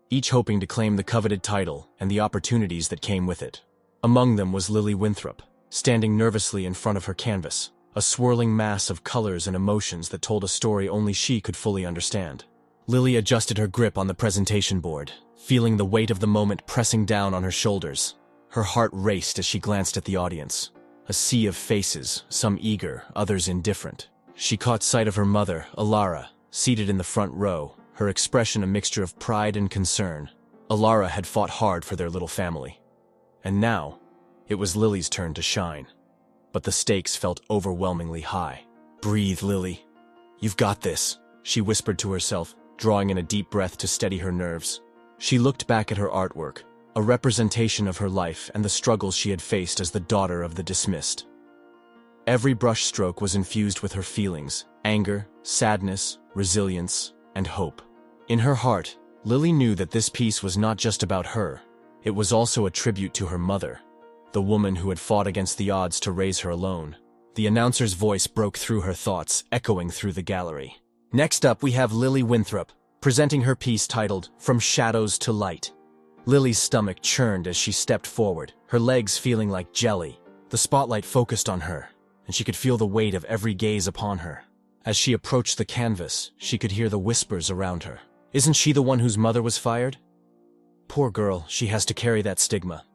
each hoping to claim the coveted title and the opportunities that came with it. Among them was Lily Winthrop, standing nervously in front of her canvas, a swirling mass of colors and emotions that told a story only she could fully understand. Lily adjusted her grip on the presentation board, feeling the weight of the moment pressing down on her shoulders. Her heart raced as she glanced at the audience. A sea of faces, some eager, others indifferent. She caught sight of her mother, Alara, seated in the front row, her expression a mixture of pride and concern. Alara had fought hard for their little family. And now, it was Lily's turn to shine. But the stakes felt overwhelmingly high. "Breathe, Lily. You've got this," she whispered to herself, drawing in a deep breath to steady her nerves. She looked back at her artwork, a representation of her life and the struggles she had faced as the daughter of the dismissed. Every brushstroke was infused with her feelings: anger, sadness, resilience, and hope. In her heart, Lily knew that this piece was not just about her. It was also a tribute to her mother, the woman who had fought against the odds to raise her alone. The announcer's voice broke through her thoughts, echoing through the gallery. "Next up, we have Lily Winthrop, presenting her piece titled From Shadows to Light." Lily's stomach churned as she stepped forward, her legs feeling like jelly. The spotlight focused on her, and she could feel the weight of every gaze upon her. As she approached the canvas, she could hear the whispers around her. "Isn't she the one whose mother was fired? Poor girl, she has to carry that stigma."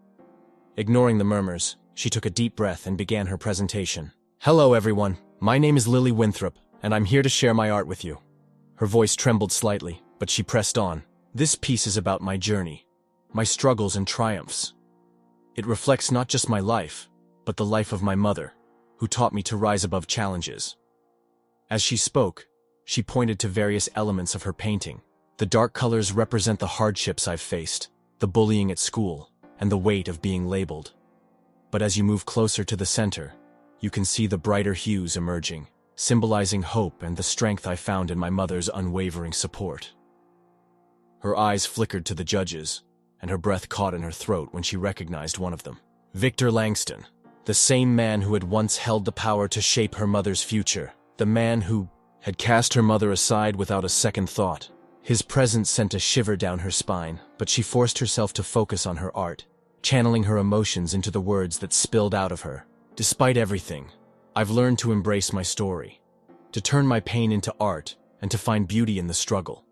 Ignoring the murmurs, she took a deep breath and began her presentation. "Hello, everyone. My name is Lily Winthrop, and I'm here to share my art with you." Her voice trembled slightly, but she pressed on. "This piece is about my journey, my struggles and triumphs. It reflects not just my life, but the life of my mother, who taught me to rise above challenges." As she spoke, she pointed to various elements of her painting. "The dark colors represent the hardships I've faced, the bullying at school, and the weight of being labeled. But as you move closer to the center, you can see the brighter hues emerging, symbolizing hope and the strength I found in my mother's unwavering support. Her eyes flickered to the judges, and her breath caught in her throat when she recognized one of them. Victor Langston, the same man who had once held the power to shape her mother's future, the man who had cast her mother aside without a second thought. His presence sent a shiver down her spine, but she forced herself to focus on her art, channeling her emotions into the words that spilled out of her. Despite everything, I've learned to embrace my story, to turn my pain into art, and to find beauty in the struggle.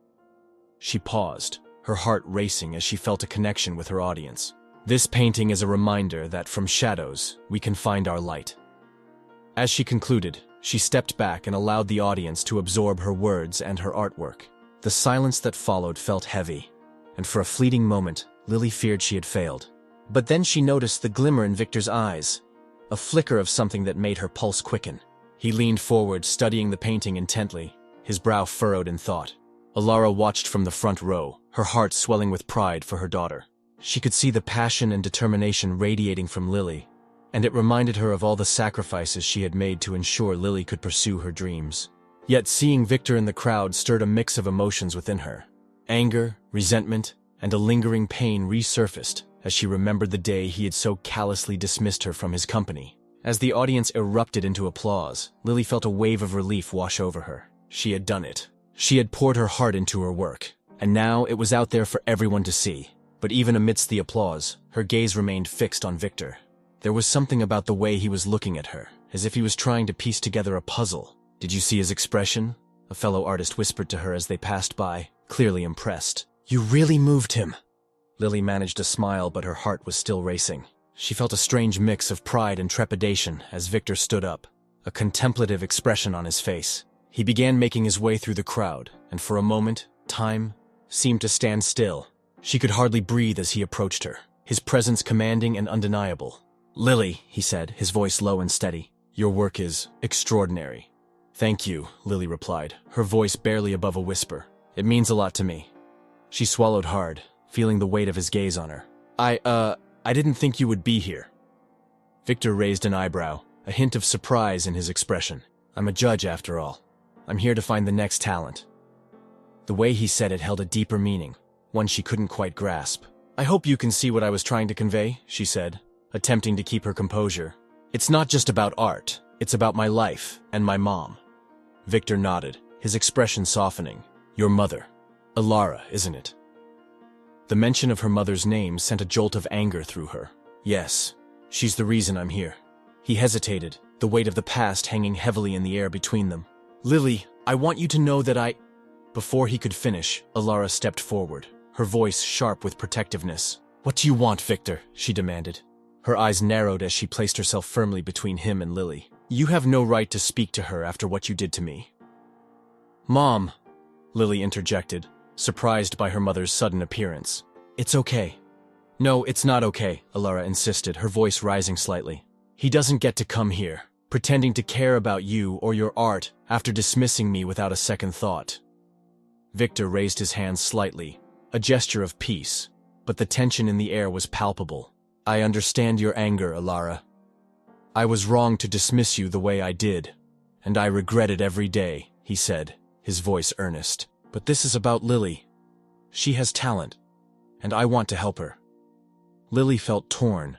She paused, her heart racing as she felt a connection with her audience. This painting is a reminder that from shadows, we can find our light. As she concluded, she stepped back and allowed the audience to absorb her words and her artwork. The silence that followed felt heavy, and for a fleeting moment, Lily feared she had failed. But then she noticed the glimmer in Victor's eyes, a flicker of something that made her pulse quicken. He leaned forward, studying the painting intently, his brow furrowed in thought. Alara watched from the front row, her heart swelling with pride for her daughter. She could see the passion and determination radiating from Lily, and it reminded her of all the sacrifices she had made to ensure Lily could pursue her dreams. Yet seeing Victor in the crowd stirred a mix of emotions within her. Anger, resentment, and a lingering pain resurfaced as she remembered the day he had so callously dismissed her from his company. As the audience erupted into applause, Lily felt a wave of relief wash over her. She had done it. She had poured her heart into her work, and now it was out there for everyone to see. But even amidst the applause, her gaze remained fixed on Victor. There was something about the way he was looking at her, as if he was trying to piece together a puzzle. "Did you see his expression?" a fellow artist whispered to her as they passed by, clearly impressed. "You really moved him." Lily managed a smile, but her heart was still racing. She felt a strange mix of pride and trepidation as Victor stood up, a contemplative expression on his face. He began making his way through the crowd, and for a moment, time seemed to stand still. She could hardly breathe as he approached her, his presence commanding and undeniable. "Lily," he said, his voice low and steady, "your work is extraordinary." "Thank you," Lily replied, her voice barely above a whisper. "It means a lot to me." She swallowed hard, feeling the weight of his gaze on her. I didn't think you would be here." Victor raised an eyebrow, a hint of surprise in his expression. "I'm a judge, after all. I'm here to find the next talent." The way he said it held a deeper meaning, one she couldn't quite grasp. "I hope you can see what I was trying to convey," she said, attempting to keep her composure. "It's not just about art, it's about my life and my mom." Victor nodded, his expression softening. "Your mother. Alara, isn't it?" The mention of her mother's name sent a jolt of anger through her. "Yes, she's the reason I'm here." He hesitated, the weight of the past hanging heavily in the air between them. "Lily, I want you to know that I—" Before he could finish, Alara stepped forward, her voice sharp with protectiveness. "What do you want, Victor?" she demanded. Her eyes narrowed as she placed herself firmly between him and Lily. "You have no right to speak to her after what you did to me." "Mom," Lily interjected, surprised by her mother's sudden appearance. "It's okay." "No, it's not okay," Alara insisted, her voice rising slightly. "He doesn't get to come here, pretending to care about you or your art after dismissing me without a second thought." Victor raised his hands slightly, a gesture of peace, but the tension in the air was palpable. "I understand your anger, Alara. I was wrong to dismiss you the way I did, and I regret it every day," he said, his voice earnest. "But this is about Lily. She has talent, and I want to help her." Lily felt torn,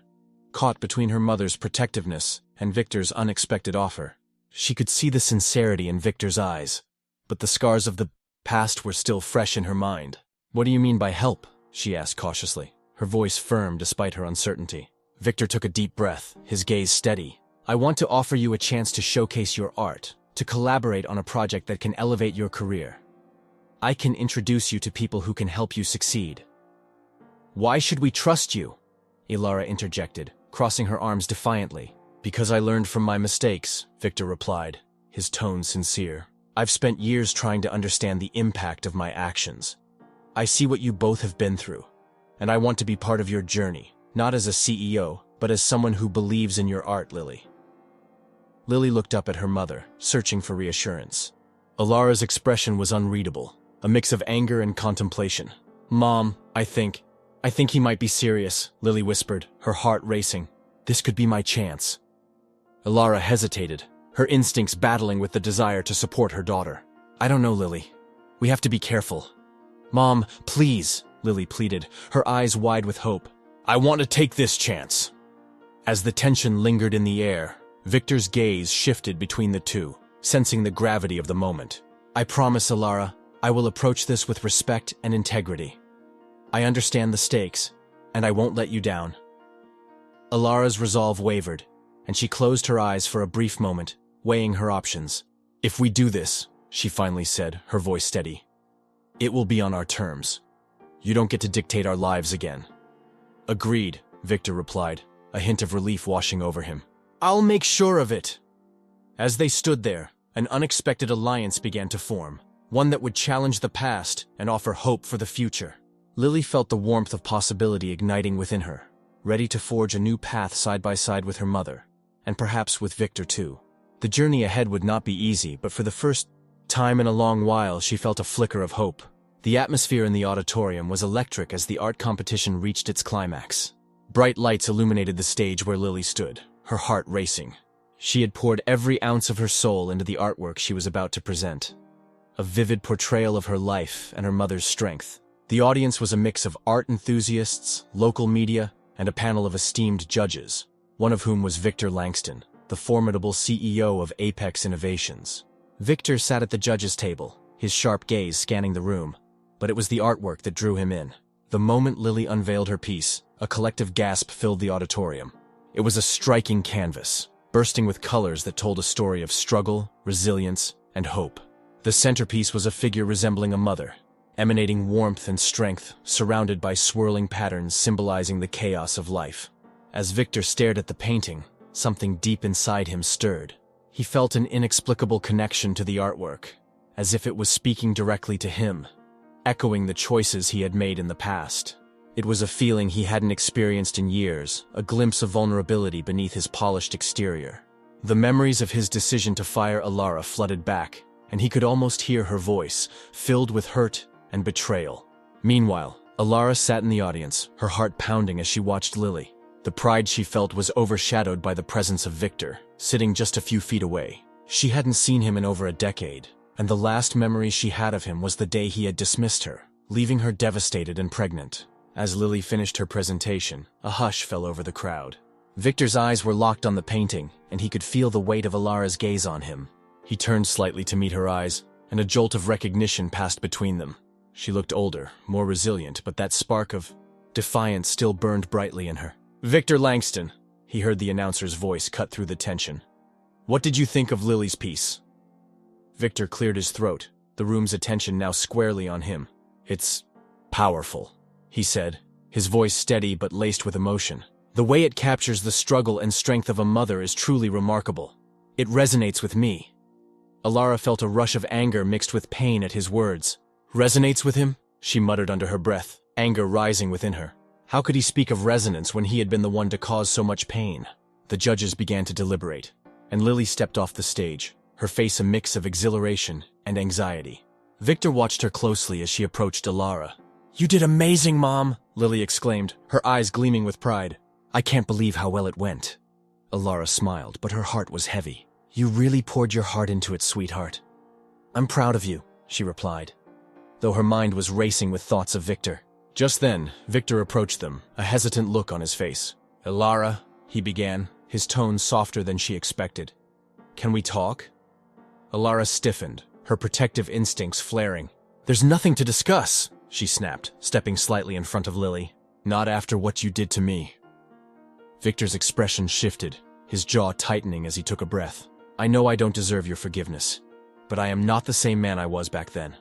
caught between her mother's protectiveness and Victor's unexpected offer. She could see the sincerity in Victor's eyes, but the scars of the past were still fresh in her mind. "What do you mean by help?" she asked cautiously, her voice firm despite her uncertainty. Victor took a deep breath, his gaze steady. "I want to offer you a chance to showcase your art, to collaborate on a project that can elevate your career. I can introduce you to people who can help you succeed." "Why should we trust you?" Alara interjected, crossing her arms defiantly. "Because I learned from my mistakes," Victor replied, his tone sincere. "I've spent years trying to understand the impact of my actions. I see what you both have been through, and I want to be part of your journey, not as a CEO, but as someone who believes in your art, Lily." Lily looked up at her mother, searching for reassurance. Alara's expression was unreadable, a mix of anger and contemplation. "Mom, I think I think he might be serious, Lily whispered, her heart racing. This could be my chance. Alara hesitated, her instincts battling with the desire to support her daughter. I don't know, Lily. We have to be careful. Mom, please, Lily pleaded, her eyes wide with hope. I want to take this chance. As the tension lingered in the air, Victor's gaze shifted between the two, sensing the gravity of the moment. I promise, Alara, I will approach this with respect and integrity. I understand the stakes, and I won't let you down. Alara's resolve wavered, and she closed her eyes for a brief moment, weighing her options. If we do this, she finally said, her voice steady, it will be on our terms. You don't get to dictate our lives again. Agreed, Victor replied, a hint of relief washing over him. I'll make sure of it. As they stood there, an unexpected alliance began to form, one that would challenge the past and offer hope for the future. Lily felt the warmth of possibility igniting within her, ready to forge a new path side by side with her mother, and perhaps with Victor too. The journey ahead would not be easy, but for the first time in a long while she felt a flicker of hope. The atmosphere in the auditorium was electric as the art competition reached its climax. Bright lights illuminated the stage where Lily stood, her heart racing. She had poured every ounce of her soul into the artwork she was about to present. A vivid portrayal of her life and her mother's strength. The audience was a mix of art enthusiasts, local media, and a panel of esteemed judges, one of whom was Victor Langston, the formidable CEO of Apex Innovations. Victor sat at the judges' table, his sharp gaze scanning the room, but it was the artwork that drew him in. The moment Lily unveiled her piece, a collective gasp filled the auditorium. It was a striking canvas, bursting with colors that told a story of struggle, resilience, and hope. The centerpiece was a figure resembling a mother, emanating warmth and strength, surrounded by swirling patterns symbolizing the chaos of life. As Victor stared at the painting, something deep inside him stirred. He felt an inexplicable connection to the artwork, as if it was speaking directly to him, echoing the choices he had made in the past. It was a feeling he hadn't experienced in years, a glimpse of vulnerability beneath his polished exterior. The memories of his decision to fire Alara flooded back, and he could almost hear her voice, filled with hurt and betrayal. Meanwhile, Alara sat in the audience, her heart pounding as she watched Lily. The pride she felt was overshadowed by the presence of Victor, sitting just a few feet away. She hadn't seen him in over a decade, and the last memory she had of him was the day he had dismissed her, leaving her devastated and pregnant. As Lily finished her presentation, a hush fell over the crowd. Victor's eyes were locked on the painting, and he could feel the weight of Alara's gaze on him. He turned slightly to meet her eyes, and a jolt of recognition passed between them. She looked older, more resilient, but that spark of defiance still burned brightly in her. Victor Langston, he heard the announcer's voice cut through the tension. What did you think of Lily's piece? Victor cleared his throat, the room's attention now squarely on him. It's powerful, he said, his voice steady but laced with emotion. The way it captures the struggle and strength of a mother is truly remarkable. It resonates with me. Alara felt a rush of anger mixed with pain at his words. Resonates with him? She muttered under her breath, anger rising within her. How could he speak of resonance when he had been the one to cause so much pain? The judges began to deliberate, and Lily stepped off the stage, her face a mix of exhilaration and anxiety. Victor watched her closely as she approached Alara. You did amazing, Mom, Lily exclaimed, her eyes gleaming with pride. I can't believe how well it went. Alara smiled, but her heart was heavy. You really poured your heart into it, sweetheart. I'm proud of you, she replied, though her mind was racing with thoughts of Victor. Just then, Victor approached them, a hesitant look on his face. Alara, he began, his tone softer than she expected. Can we talk? Alara stiffened, her protective instincts flaring. There's nothing to discuss, she snapped, stepping slightly in front of Lily. Not after what you did to me. Victor's expression shifted, his jaw tightening as he took a breath. I know I don't deserve your forgiveness, but I am not the same man I was back then.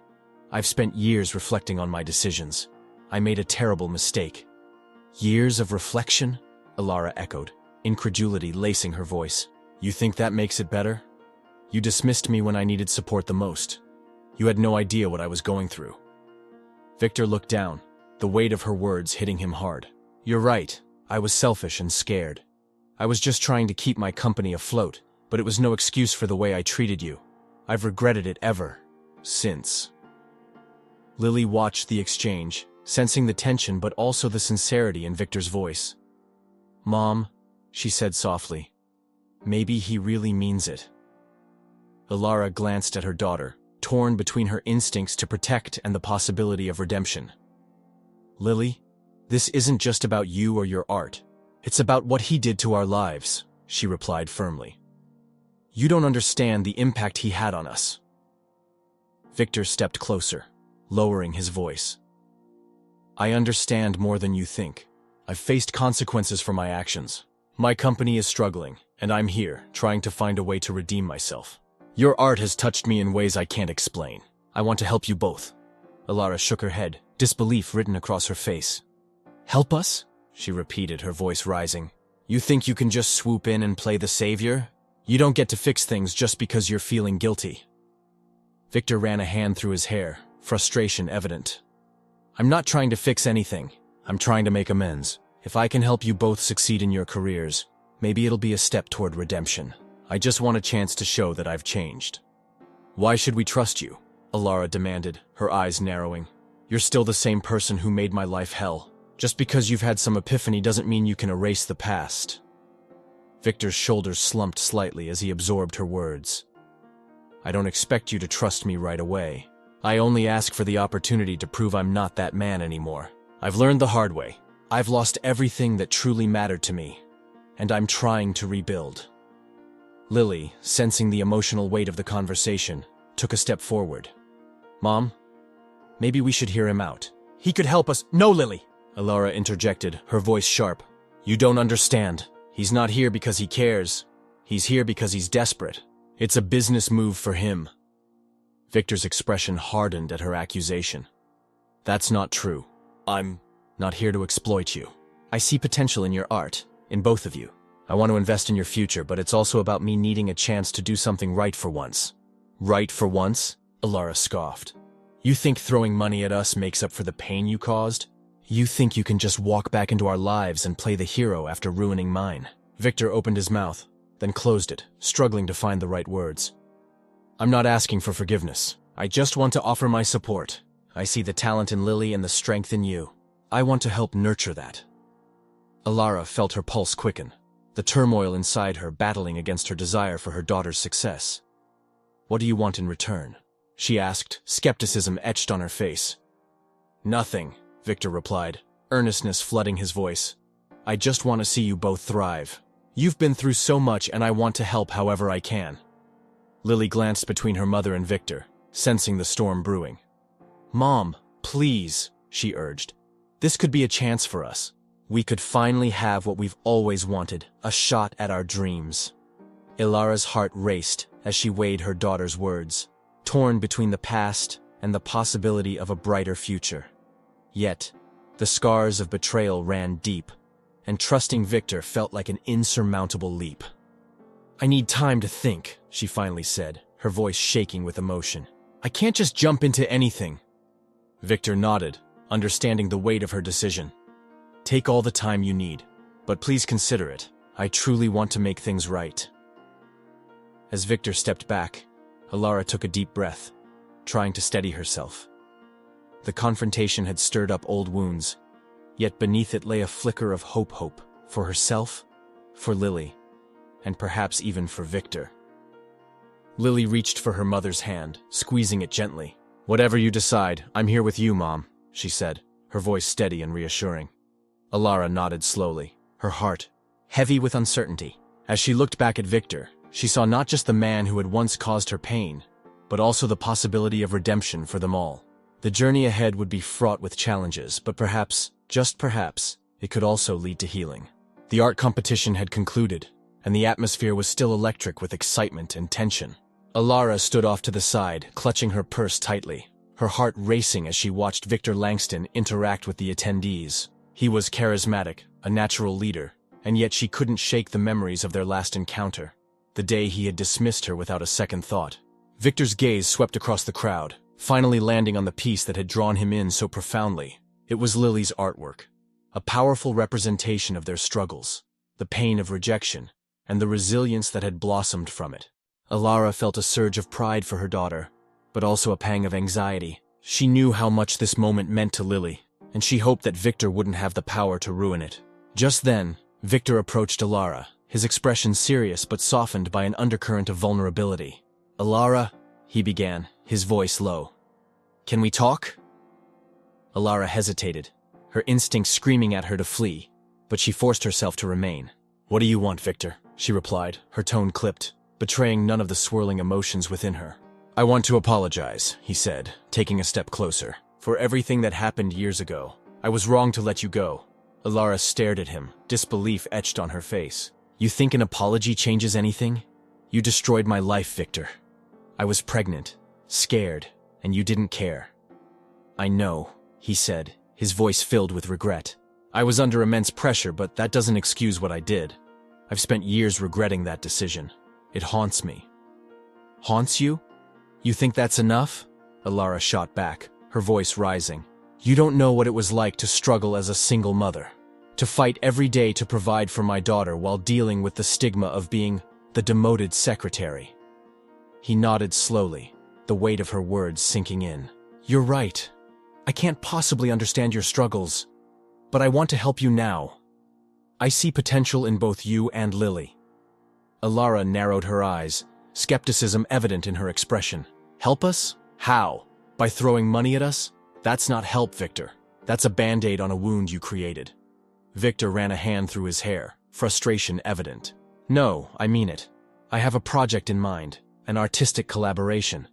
I've spent years reflecting on my decisions. I made a terrible mistake. Years of reflection? Alara echoed, incredulity lacing her voice. You think that makes it better? You dismissed me when I needed support the most. You had no idea what I was going through. Victor looked down, the weight of her words hitting him hard. You're right, I was selfish and scared. I was just trying to keep my company afloat, but it was no excuse for the way I treated you. I've regretted it ever since. Lily watched the exchange, sensing the tension but also the sincerity in Victor's voice. "Mom," she said softly, "maybe he really means it." Ilara glanced at her daughter, torn between her instincts to protect and the possibility of redemption. "Lily, this isn't just about you or your art. It's about what he did to our lives," she replied firmly. "You don't understand the impact he had on us." Victor stepped closer, lowering his voice. "I understand more than you think. I've faced consequences for my actions. My company is struggling, and I'm here, trying to find a way to redeem myself. Your art has touched me in ways I can't explain. I want to help you both." Ilara shook her head, disbelief written across her face. "Help us?" she repeated, her voice rising. "You think you can just swoop in and play the savior? You don't get to fix things just because you're feeling guilty." Victor ran a hand through his hair, frustration evident. "I'm not trying to fix anything. I'm trying to make amends. If I can help you both succeed in your careers, maybe it'll be a step toward redemption. I just want a chance to show that I've changed." "Why should we trust you?" Ilara demanded, her eyes narrowing. "You're still the same person who made my life hell. Just because you've had some epiphany doesn't mean you can erase the past." Victor's shoulders slumped slightly as he absorbed her words. "I don't expect you to trust me right away. I only ask for the opportunity to prove I'm not that man anymore. I've learned the hard way. I've lost everything that truly mattered to me, and I'm trying to rebuild." Lily, sensing the emotional weight of the conversation, took a step forward. "Mom, maybe we should hear him out. He could help us." "No, Lily!" Ilara interjected, her voice sharp. "You don't understand. He's not here because he cares. He's here because he's desperate. It's a business move for him." Victor's expression hardened at her accusation. "That's not true. I'm not here to exploit you. I see potential in your art, in both of you. I want to invest in your future, but it's also about me needing a chance to do something right for once." "Right for once?" Ilara scoffed. "You think throwing money at us makes up for the pain you caused? You think you can just walk back into our lives and play the hero after ruining mine?" Victor opened his mouth, then closed it, struggling to find the right words. "I'm not asking for forgiveness. I just want to offer my support. I see the talent in Lily and the strength in you. I want to help nurture that." Ilara felt her pulse quicken, the turmoil inside her battling against her desire for her daughter's success. "What do you want in return?" she asked, skepticism etched on her face. "Nothing," Victor replied, earnestness flooding his voice. "I just want to see you both thrive. You've been through so much and I want to help however I can." Lily glanced between her mother and Victor, sensing the storm brewing. "Mom, please," she urged. "This could be a chance for us. We could finally have what we've always wanted, a shot at our dreams." Ilara's heart raced as she weighed her daughter's words, torn between the past and the possibility of a brighter future. Yet, the scars of betrayal ran deep, and trusting Victor felt like an insurmountable leap. "I need time to think," she finally said, her voice shaking with emotion. "I can't just jump into anything." Victor nodded, understanding the weight of her decision. "Take all the time you need, but please consider it. I truly want to make things right." As Victor stepped back, Ilara took a deep breath, trying to steady herself. The confrontation had stirred up old wounds, yet beneath it lay a flicker of hope for herself, for Lily, and perhaps even for Victor. Lily reached for her mother's hand, squeezing it gently. "Whatever you decide, I'm here with you, Mom," she said, her voice steady and reassuring. Ilara nodded slowly, her heart heavy with uncertainty. As she looked back at Victor, she saw not just the man who had once caused her pain, but also the possibility of redemption for them all. The journey ahead would be fraught with challenges, but perhaps, just perhaps, it could also lead to healing. The art competition had concluded, and the atmosphere was still electric with excitement and tension. Ilara stood off to the side, clutching her purse tightly, her heart racing as she watched Victor Langston interact with the attendees. He was charismatic, a natural leader, and yet she couldn't shake the memories of their last encounter, the day he had dismissed her without a second thought. Victor's gaze swept across the crowd, finally landing on the piece that had drawn him in so profoundly. It was Lily's artwork, a powerful representation of their struggles, the pain of rejection, and the resilience that had blossomed from it. Ilara felt a surge of pride for her daughter, but also a pang of anxiety. She knew how much this moment meant to Lily, and she hoped that Victor wouldn't have the power to ruin it. Just then, Victor approached Alara, his expression serious but softened by an undercurrent of vulnerability. "Alara," he began, his voice low. "Can we talk?" Alara hesitated, her instincts screaming at her to flee, but she forced herself to remain. "What do you want, Victor?" she replied, her tone clipped, betraying none of the swirling emotions within her. "I want to apologize," he said, taking a step closer, "for everything that happened years ago. I was wrong to let you go." Alara stared at him, disbelief etched on her face. "You think an apology changes anything? You destroyed my life, Victor. I was pregnant, scared, and you didn't care." "I know," he said, his voice filled with regret. "I was under immense pressure, but that doesn't excuse what I did. I've spent years regretting that decision. It haunts me." "Haunts you? You think that's enough?" Alara shot back, her voice rising. "You don't know what it was like to struggle as a single mother, to fight every day to provide for my daughter while dealing with the stigma of being the demoted secretary." He nodded slowly, the weight of her words sinking in. "You're right. I can't possibly understand your struggles, but I want to help you now. I see potential in both you and Lily." Alara narrowed her eyes, skepticism evident in her expression. "Help us? How? By throwing money at us? That's not help, Victor. That's a band-aid on a wound you created." Victor ran a hand through his hair, frustration evident. "No, I mean it. I have a project in mind, an artistic collaboration.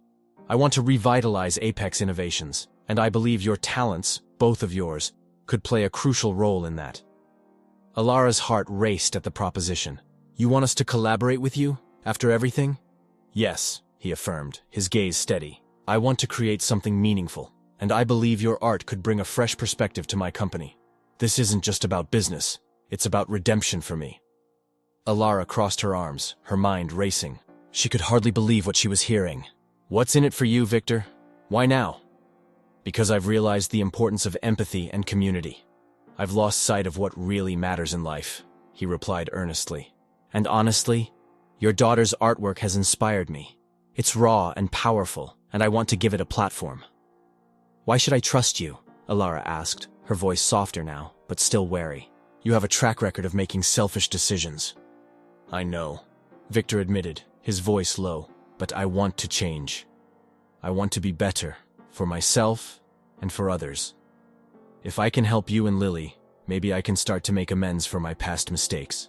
I want to revitalize Apex Innovations, and I believe your talents, both of yours, could play a crucial role in that." Alara's heart raced at the proposition. "You want us to collaborate with you, after everything?" "Yes," he affirmed, his gaze steady. "I want to create something meaningful, and I believe your art could bring a fresh perspective to my company. This isn't just about business, it's about redemption for me." Alara crossed her arms, her mind racing. She could hardly believe what she was hearing. "What's in it for you, Victor? Why now?" "Because I've realized the importance of empathy and community. I've lost sight of what really matters in life," he replied earnestly. "And honestly, your daughter's artwork has inspired me. It's raw and powerful, and I want to give it a platform." "Why should I trust you?" Alara asked, her voice softer now, but still wary. "You have a track record of making selfish decisions." "I know," Victor admitted, his voice low, "but I want to change. I want to be better, for myself and for others. If I can help you and Lily, maybe I can start to make amends for my past mistakes."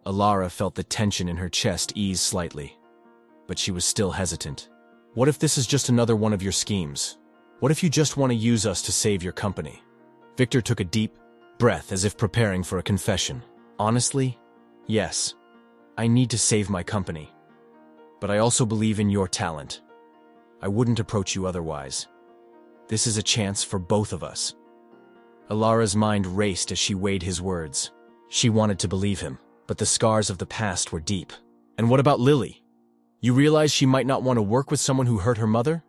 Alara felt the tension in her chest ease slightly, but she was still hesitant. "What if this is just another one of your schemes? What if you just want to use us to save your company?" Victor took a deep breath as if preparing for a confession. "Honestly, yes. I need to save my company. But I also believe in your talent. I wouldn't approach you otherwise. This is a chance for both of us." Alara's mind raced as she weighed his words. She wanted to believe him, but the scars of the past were deep. "And what about Lily? You realize she might not want to work with someone who hurt her mother?"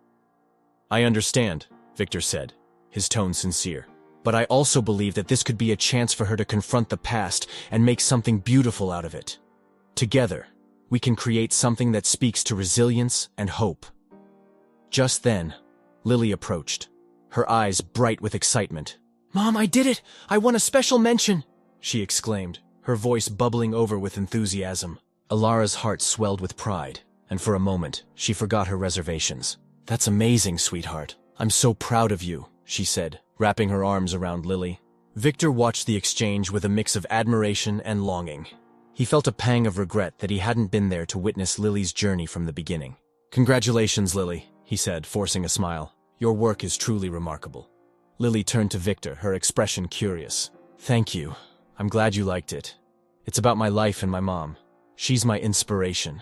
"I understand," Victor said, his tone sincere. "But I also believe that this could be a chance for her to confront the past and make something beautiful out of it. Together, we can create something that speaks to resilience and hope." Just then, Lily approached, her eyes bright with excitement. "Mom, I did it! I won a special mention!" she exclaimed, her voice bubbling over with enthusiasm. Alara's heart swelled with pride, and for a moment, she forgot her reservations. "That's amazing, sweetheart. I'm so proud of you," she said, wrapping her arms around Lily. Victor watched the exchange with a mix of admiration and longing. He felt a pang of regret that he hadn't been there to witness Lily's journey from the beginning. "Congratulations, Lily," he said, forcing a smile. "Your work is truly remarkable." Lily turned to Victor, her expression curious. "Thank you. I'm glad you liked it. It's about my life and my mom. She's my inspiration."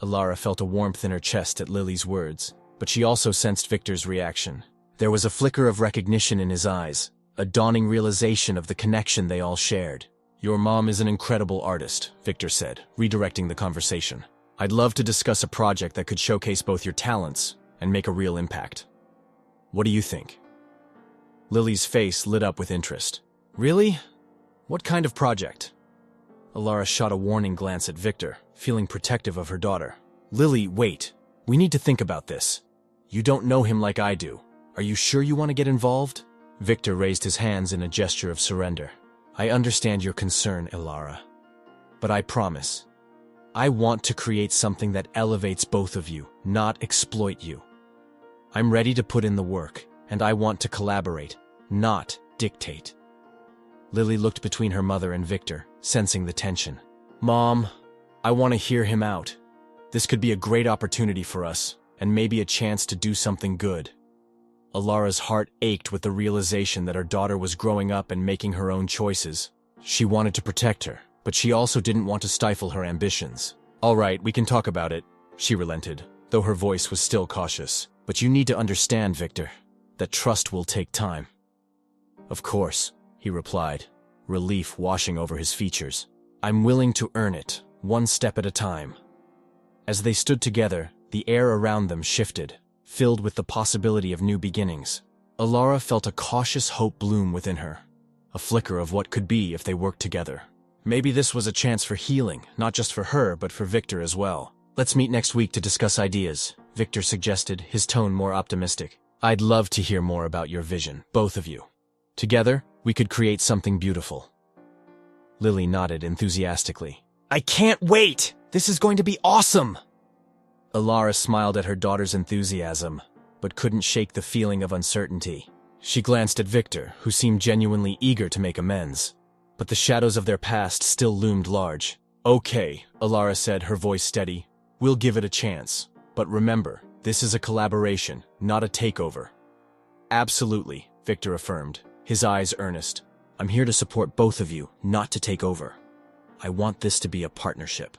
Alara felt a warmth in her chest at Lily's words, but she also sensed Victor's reaction. There was a flicker of recognition in his eyes, a dawning realization of the connection they all shared. "Your mom is an incredible artist," Victor said, redirecting the conversation. "I'd love to discuss a project that could showcase both your talents and make a real impact. What do you think?" Lily's face lit up with interest. "Really? What kind of project?" Alara shot a warning glance at Victor, feeling protective of her daughter. "Lily, wait. We need to think about this. You don't know him like I do. Are you sure you want to get involved?" Victor raised his hands in a gesture of surrender. I understand your concern, Ilara. But I promise, I want to create something that elevates both of you, not exploit you. I'm ready to put in the work, and I want to collaborate, not dictate. Lily looked between her mother and Victor, sensing the tension. Mom, I want to hear him out. This could be a great opportunity for us, and maybe a chance to do something good. Ilara's heart ached with the realization that her daughter was growing up and making her own choices. She wanted to protect her, but she also didn't want to stifle her ambitions. All right, we can talk about it, she relented, though her voice was still cautious. But you need to understand, Victor, that trust will take time. Of course, he replied, relief washing over his features. I'm willing to earn it, one step at a time. As they stood together, the air around them shifted, filled with the possibility of new beginnings. Ilara felt a cautious hope bloom within her, a flicker of what could be if they worked together. Maybe this was a chance for healing, not just for her, but for Victor as well. Let's meet next week to discuss ideas, Victor suggested, his tone more optimistic. I'd love to hear more about your vision, both of you. Together, we could create something beautiful. Lily nodded enthusiastically. I can't wait! This is going to be awesome! Ilara smiled at her daughter's enthusiasm, but couldn't shake the feeling of uncertainty. She glanced at Victor, who seemed genuinely eager to make amends. But the shadows of their past still loomed large. Okay, Ilara said, her voice steady. We'll give it a chance. But remember, this is a collaboration, not a takeover. Absolutely, Victor affirmed, his eyes earnest. I'm here to support both of you, not to take over. I want this to be a partnership.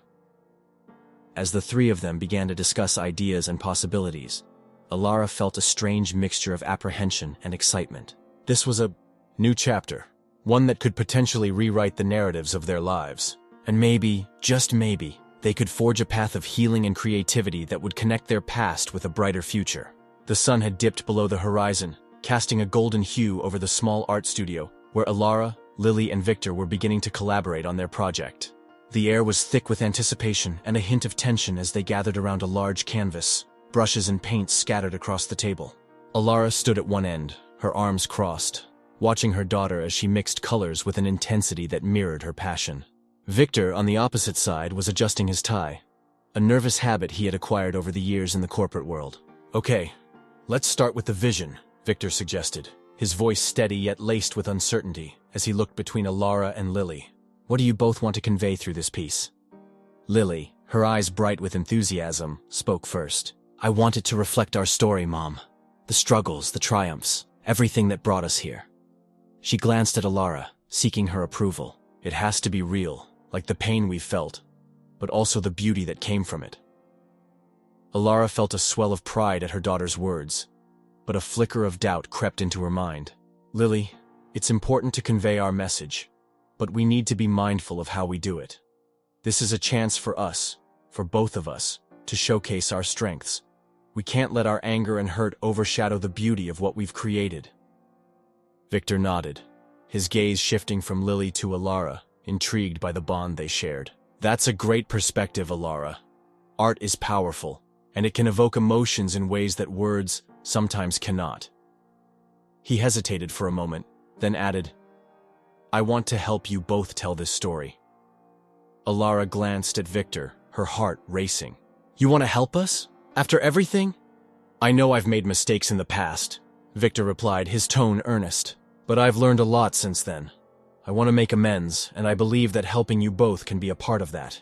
As the three of them began to discuss ideas and possibilities, Ilara felt a strange mixture of apprehension and excitement. This was a new chapter, one that could potentially rewrite the narratives of their lives. And maybe, just maybe, they could forge a path of healing and creativity that would connect their past with a brighter future. The sun had dipped below the horizon, casting a golden hue over the small art studio, where Ilara, Lily, and Victor were beginning to collaborate on their project. The air was thick with anticipation and a hint of tension as they gathered around a large canvas, brushes and paints scattered across the table. Ilara stood at one end, her arms crossed, watching her daughter as she mixed colors with an intensity that mirrored her passion. Victor, on the opposite side, was adjusting his tie, a nervous habit he had acquired over the years in the corporate world. Okay, let's start with the vision, Victor suggested, his voice steady yet laced with uncertainty as he looked between Ilara and Lily. What do you both want to convey through this piece? Lily, her eyes bright with enthusiasm, spoke first. I want it to reflect our story, Mom. The struggles, the triumphs, everything that brought us here. She glanced at Ilara, seeking her approval. It has to be real, like the pain we felt, but also the beauty that came from it. Ilara felt a swell of pride at her daughter's words, but a flicker of doubt crept into her mind. Lily, it's important to convey our message, but we need to be mindful of how we do it. This is a chance for us, for both of us, to showcase our strengths. We can't let our anger and hurt overshadow the beauty of what we've created. Victor nodded, his gaze shifting from Lily to Ilara, intrigued by the bond they shared. That's a great perspective, Ilara. Art is powerful, and it can evoke emotions in ways that words sometimes cannot. He hesitated for a moment, then added, I want to help you both tell this story. Ilara glanced at Victor, her heart racing. You want to help us? After everything? I know I've made mistakes in the past, Victor replied, his tone earnest. But I've learned a lot since then. I want to make amends, and I believe that helping you both can be a part of that.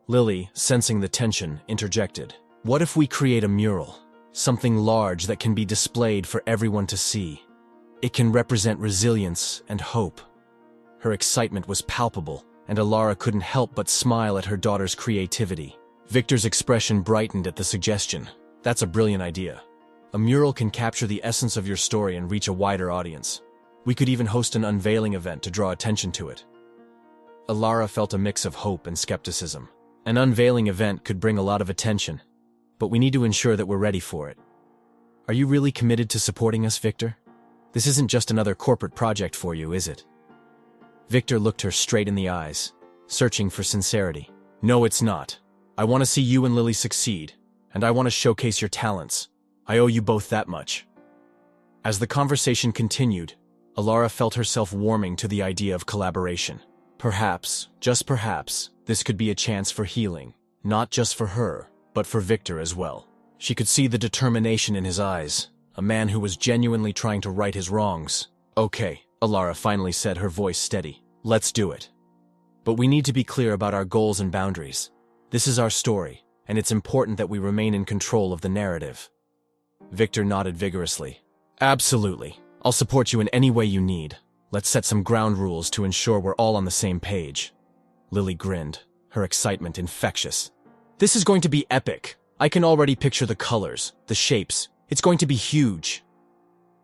Lily, sensing the tension, interjected. What if we create a mural? Something large that can be displayed for everyone to see. It can represent resilience and hope. Her excitement was palpable, and Ilara couldn't help but smile at her daughter's creativity. Victor's expression brightened at the suggestion. That's a brilliant idea. A mural can capture the essence of your story and reach a wider audience. We could even host an unveiling event to draw attention to it. Ilara felt a mix of hope and skepticism. An unveiling event could bring a lot of attention, but we need to ensure that we're ready for it. Are you really committed to supporting us, Victor? This isn't just another corporate project for you, is it? Victor looked her straight in the eyes, searching for sincerity. No, it's not. I want to see you and Lily succeed, and I want to showcase your talents. I owe you both that much. As the conversation continued, Alara felt herself warming to the idea of collaboration. Perhaps, just perhaps, this could be a chance for healing, not just for her, but for Victor as well. She could see the determination in his eyes, a man who was genuinely trying to right his wrongs. "Okay," Alara finally said, her voice steady. "Let's do it. But we need to be clear about our goals and boundaries. This is our story, and it's important that we remain in control of the narrative." Victor nodded vigorously. "Absolutely. I'll support you in any way you need. Let's set some ground rules to ensure we're all on the same page." Lily grinned, her excitement infectious. "This is going to be epic. I can already picture the colors, the shapes. It's going to be huge."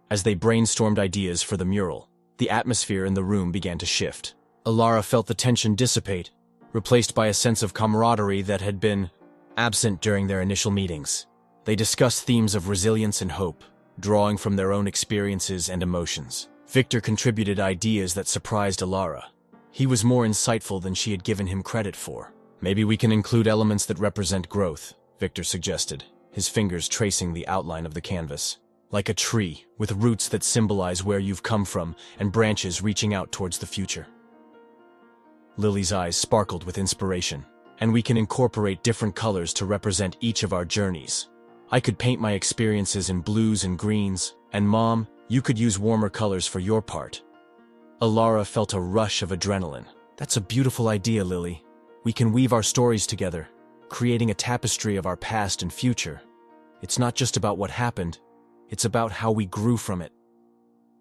As they brainstormed ideas for the mural, the atmosphere in the room began to shift. Alara felt the tension dissipate, replaced by a sense of camaraderie that had been absent during their initial meetings. They discussed themes of resilience and hope, drawing from their own experiences and emotions. Victor contributed ideas that surprised Alara. He was more insightful than she had given him credit for. "Maybe we can include elements that represent growth," Victor suggested, his fingers tracing the outline of the canvas. "Like a tree, with roots that symbolize where you've come from and branches reaching out towards the future." Lily's eyes sparkled with inspiration. "And we can incorporate different colors to represent each of our journeys. I could paint my experiences in blues and greens, and Mom, you could use warmer colors for your part." Alara felt a rush of adrenaline. "That's a beautiful idea, Lily. We can weave our stories together, creating a tapestry of our past and future. It's not just about what happened, it's about how we grew from it."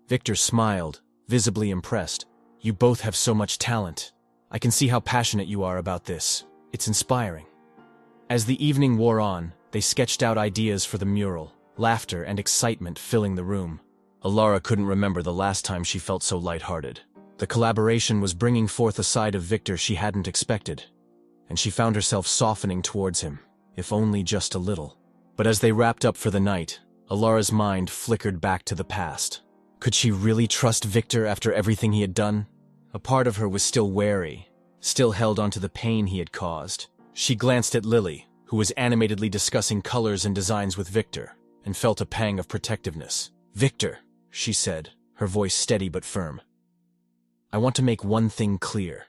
Victor smiled, visibly impressed. "You both have so much talent. I can see how passionate you are about this. It's inspiring." As the evening wore on, they sketched out ideas for the mural, laughter and excitement filling the room. Alara couldn't remember the last time she felt so lighthearted. The collaboration was bringing forth a side of Victor she hadn't expected, and she found herself softening towards him, if only just a little. But as they wrapped up for the night, Alara's mind flickered back to the past. Could she really trust Victor after everything he had done? A part of her was still wary, still held onto the pain he had caused. She glanced at Lily, who was animatedly discussing colors and designs with Victor, and felt a pang of protectiveness. "Victor," she said, her voice steady but firm. "I want to make one thing clear.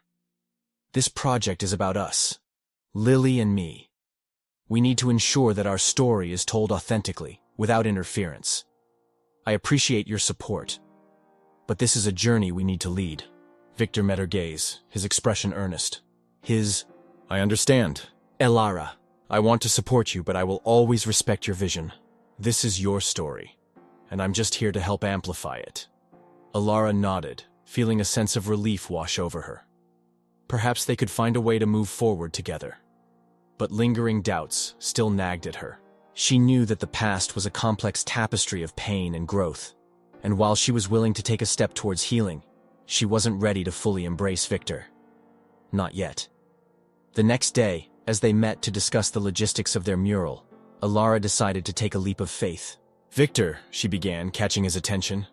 This project is about us, Lily and me. We need to ensure that our story is told authentically, without interference. I appreciate your support, but this is a journey we need to lead." Victor met her gaze, his expression earnest. "I understand. Alara, I want to support you, but I will always respect your vision. This is your story, and I'm just here to help amplify it." Alara nodded, feeling a sense of relief wash over her. Perhaps they could find a way to move forward together. But lingering doubts still nagged at her. She knew that the past was a complex tapestry of pain and growth, and while she was willing to take a step towards healing, she wasn't ready to fully embrace Victor. Not yet. The next day, as they met to discuss the logistics of their mural, Alara decided to take a leap of faith. "Victor," she began, catching his attention,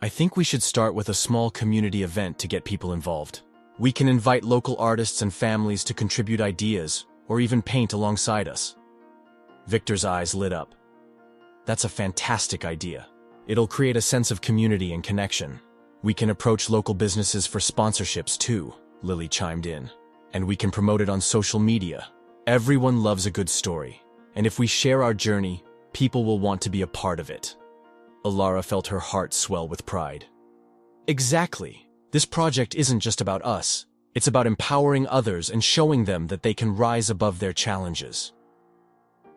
"I think we should start with a small community event to get people involved. We can invite local artists and families to contribute ideas, or even paint alongside us." Victor's eyes lit up. "That's a fantastic idea. It'll create a sense of community and connection. We can approach local businesses for sponsorships too," Lily chimed in. "And we can promote it on social media. Everyone loves a good story, and if we share our journey, people will want to be a part of it." Alara felt her heart swell with pride. "Exactly. This project isn't just about us. It's about empowering others and showing them that they can rise above their challenges."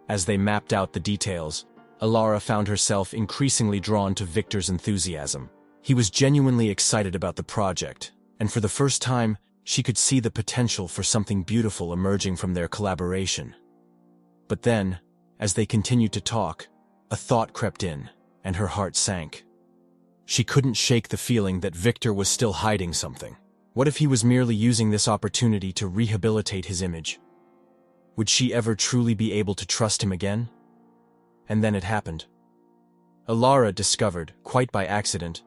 As they mapped out the details, Alara found herself increasingly drawn to Victor's enthusiasm. He was genuinely excited about the project, and for the first time, she could see the potential for something beautiful emerging from their collaboration. But then, as they continued to talk, a thought crept in, and her heart sank. She couldn't shake the feeling that Victor was still hiding something. What if he was merely using this opportunity to rehabilitate his image? Would she ever truly be able to trust him again? And then it happened. Alara discovered, quite by accident,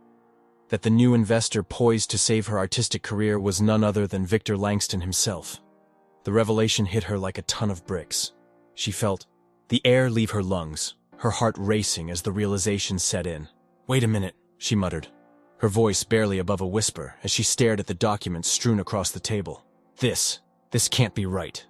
that the new investor poised to save her artistic career was none other than Victor Langston himself. The revelation hit her like a ton of bricks. She felt the air leave her lungs, her heart racing as the realization set in. Wait a minute, she muttered, her voice barely above a whisper as she stared at the documents strewn across the table. This can't be right.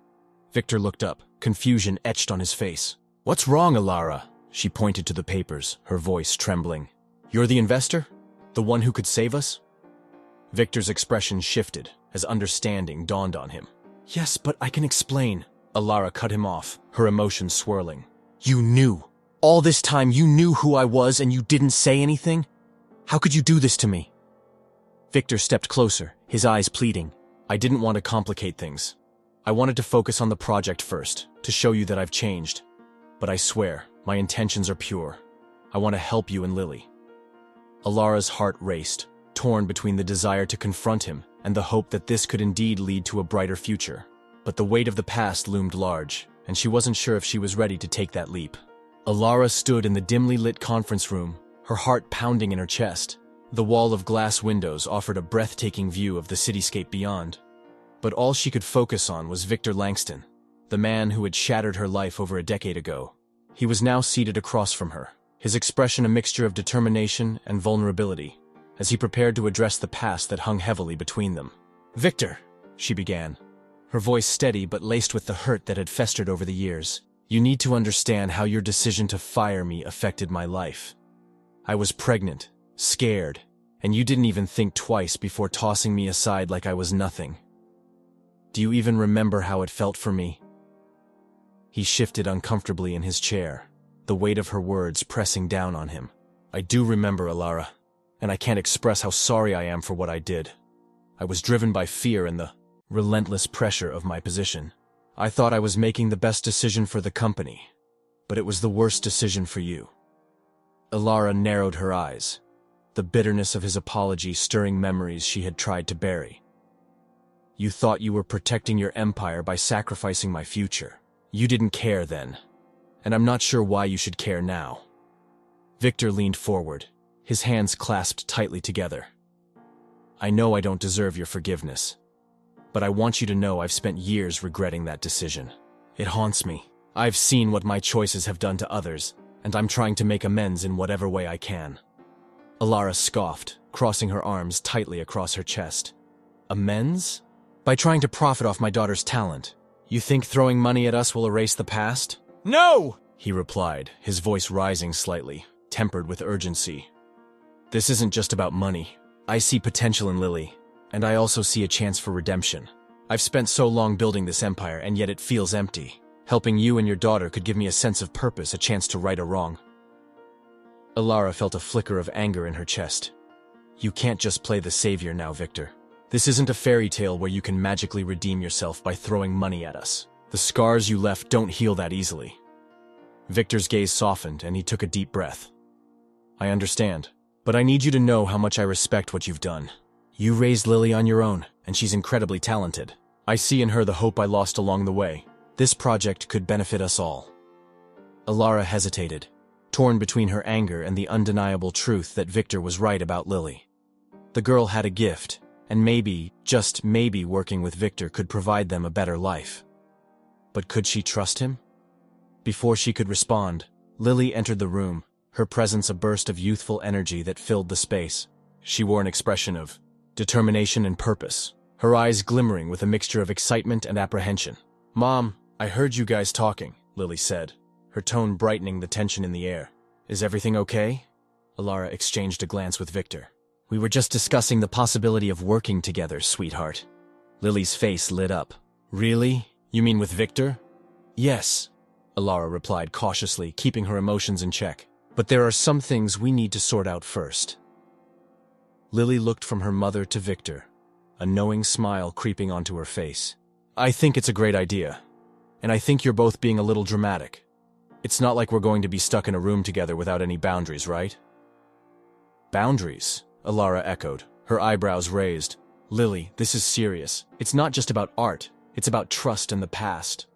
Victor looked up, confusion etched on his face. What's wrong, Alara? She pointed to the papers, her voice trembling. You're the investor? The one who could save us? Victor's expression shifted as understanding dawned on him. Yes, but I can explain. Alara cut him off, her emotions swirling. You knew. All this time you knew who I was and you didn't say anything? How could you do this to me? Victor stepped closer, his eyes pleading. I didn't want to complicate things. I wanted to focus on the project first, to show you that I've changed. But I swear, my intentions are pure. I want to help you and Lily. Alara's heart raced, torn between the desire to confront him and the hope that this could indeed lead to a brighter future. But the weight of the past loomed large, and she wasn't sure if she was ready to take that leap. Alara stood in the dimly lit conference room, her heart pounding in her chest. The wall of glass windows offered a breathtaking view of the cityscape beyond. But all she could focus on was Victor Langston, the man who had shattered her life over a decade ago. He was now seated across from her, his expression a mixture of determination and vulnerability, as he prepared to address the past that hung heavily between them. Victor, she began, her voice steady but laced with the hurt that had festered over the years. You need to understand how your decision to fire me affected my life. I was pregnant, scared, and you didn't even think twice before tossing me aside like I was nothing. Do you even remember how it felt for me? He shifted uncomfortably in his chair, the weight of her words pressing down on him. I do remember, Alara, and I can't express how sorry I am for what I did. I was driven by fear and the relentless pressure of my position. I thought I was making the best decision for the company, but it was the worst decision for you. Alara narrowed her eyes, the bitterness of his apology stirring memories she had tried to bury. You thought you were protecting your empire by sacrificing my future. You didn't care then, and I'm not sure why you should care now. Victor leaned forward, his hands clasped tightly together. I know I don't deserve your forgiveness, but I want you to know I've spent years regretting that decision. It haunts me. I've seen what my choices have done to others, and I'm trying to make amends in whatever way I can. Alara scoffed, crossing her arms tightly across her chest. Amends? By trying to profit off my daughter's talent. You think throwing money at us will erase the past? No! He replied, his voice rising slightly, tempered with urgency. This isn't just about money. I see potential in Lily, and I also see a chance for redemption. I've spent so long building this empire, and yet it feels empty. Helping you and your daughter could give me a sense of purpose, a chance to right a wrong. Alara felt a flicker of anger in her chest. You can't just play the savior now, Victor. This isn't a fairy tale where you can magically redeem yourself by throwing money at us. The scars you left don't heal that easily. Victor's gaze softened, and he took a deep breath. I understand, but I need you to know how much I respect what you've done. You raised Lily on your own, and she's incredibly talented. I see in her the hope I lost along the way. This project could benefit us all. Alara hesitated, torn between her anger and the undeniable truth that Victor was right about Lily. The girl had a gift, and maybe, just maybe, working with Victor could provide them a better life. But could she trust him? Before she could respond, Lily entered the room, her presence a burst of youthful energy that filled the space. She wore an expression of determination and purpose, her eyes glimmering with a mixture of excitement and apprehension. Mom, I heard you guys talking, Lily said, her tone brightening the tension in the air. Is everything okay? Alara exchanged a glance with Victor. We were just discussing the possibility of working together, sweetheart. Lily's face lit up. Really? You mean with Victor? Yes, Alara replied cautiously, keeping her emotions in check. But there are some things we need to sort out first. Lily looked from her mother to Victor, a knowing smile creeping onto her face. I think it's a great idea, and I think you're both being a little dramatic. It's not like we're going to be stuck in a room together without any boundaries, right? Boundaries? Alara echoed, her eyebrows raised. Lily, this is serious. It's not just about art. It's about trust and the past.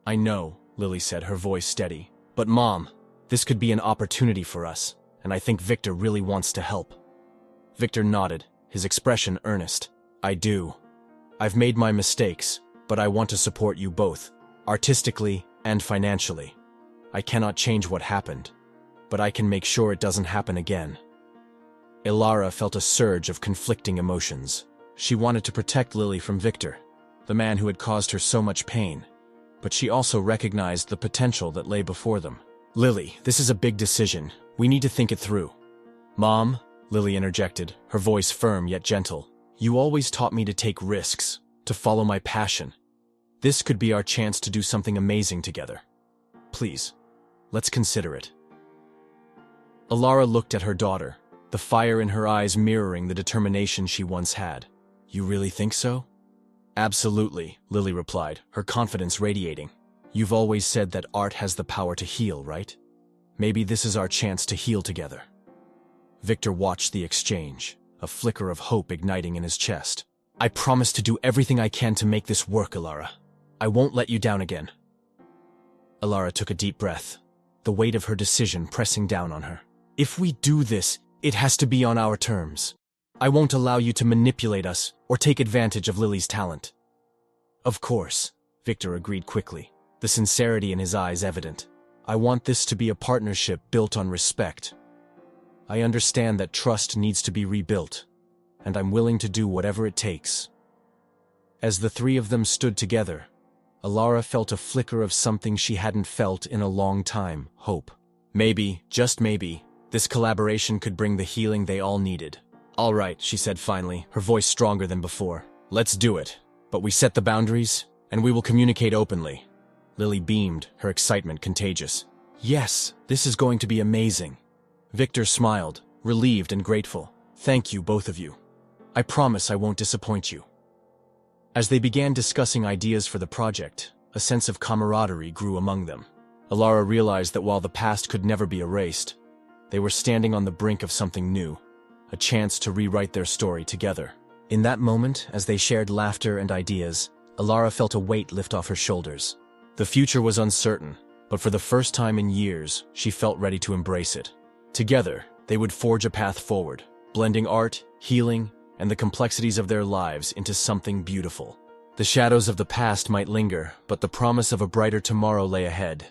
I know, Lily said, her voice steady. But Mom, this could be an opportunity for us, and I think Victor really wants to help. Victor nodded, his expression earnest. I do. I've made my mistakes, but I want to support you both, artistically and financially. I cannot change what happened, but I can make sure it doesn't happen again. Ilara felt a surge of conflicting emotions. She wanted to protect Lily from Victor, the man who had caused her so much pain, but she also recognized the potential that lay before them. "Lily, this is a big decision. We need to think it through." "Mom," Lily interjected, her voice firm yet gentle, "you always taught me to take risks, to follow my passion. This could be our chance to do something amazing together. Please, let's consider it." Ilara looked at her daughter, the fire in her eyes mirroring the determination she once had. "You really think so?" "Absolutely," Lily replied, her confidence radiating. "You've always said that art has the power to heal, right? Maybe this is our chance to heal together." Victor watched the exchange, a flicker of hope igniting in his chest. "I promise to do everything I can to make this work, Ilara. I won't let you down again." Ilara took a deep breath, the weight of her decision pressing down on her. "If we do this, it has to be on our terms. I won't allow you to manipulate us or take advantage of Lily's talent." "Of course," Victor agreed quickly, the sincerity in his eyes evident. "I want this to be a partnership built on respect. I understand that trust needs to be rebuilt, and I'm willing to do whatever it takes." As the three of them stood together, Ilara felt a flicker of something she hadn't felt in a long time: hope. Maybe, just maybe, this collaboration could bring the healing they all needed. "All right," she said finally, her voice stronger than before. "Let's do it. But we set the boundaries, and we will communicate openly." Lily beamed, her excitement contagious. "Yes, this is going to be amazing." Victor smiled, relieved and grateful. "Thank you, both of you. I promise I won't disappoint you." As they began discussing ideas for the project, a sense of camaraderie grew among them. Ilara realized that while the past could never be erased, they were standing on the brink of something new, a chance to rewrite their story together. In that moment, as they shared laughter and ideas, Ilara felt a weight lift off her shoulders. The future was uncertain, but for the first time in years, she felt ready to embrace it. Together, they would forge a path forward, blending art, healing, and the complexities of their lives into something beautiful. The shadows of the past might linger, but the promise of a brighter tomorrow lay ahead.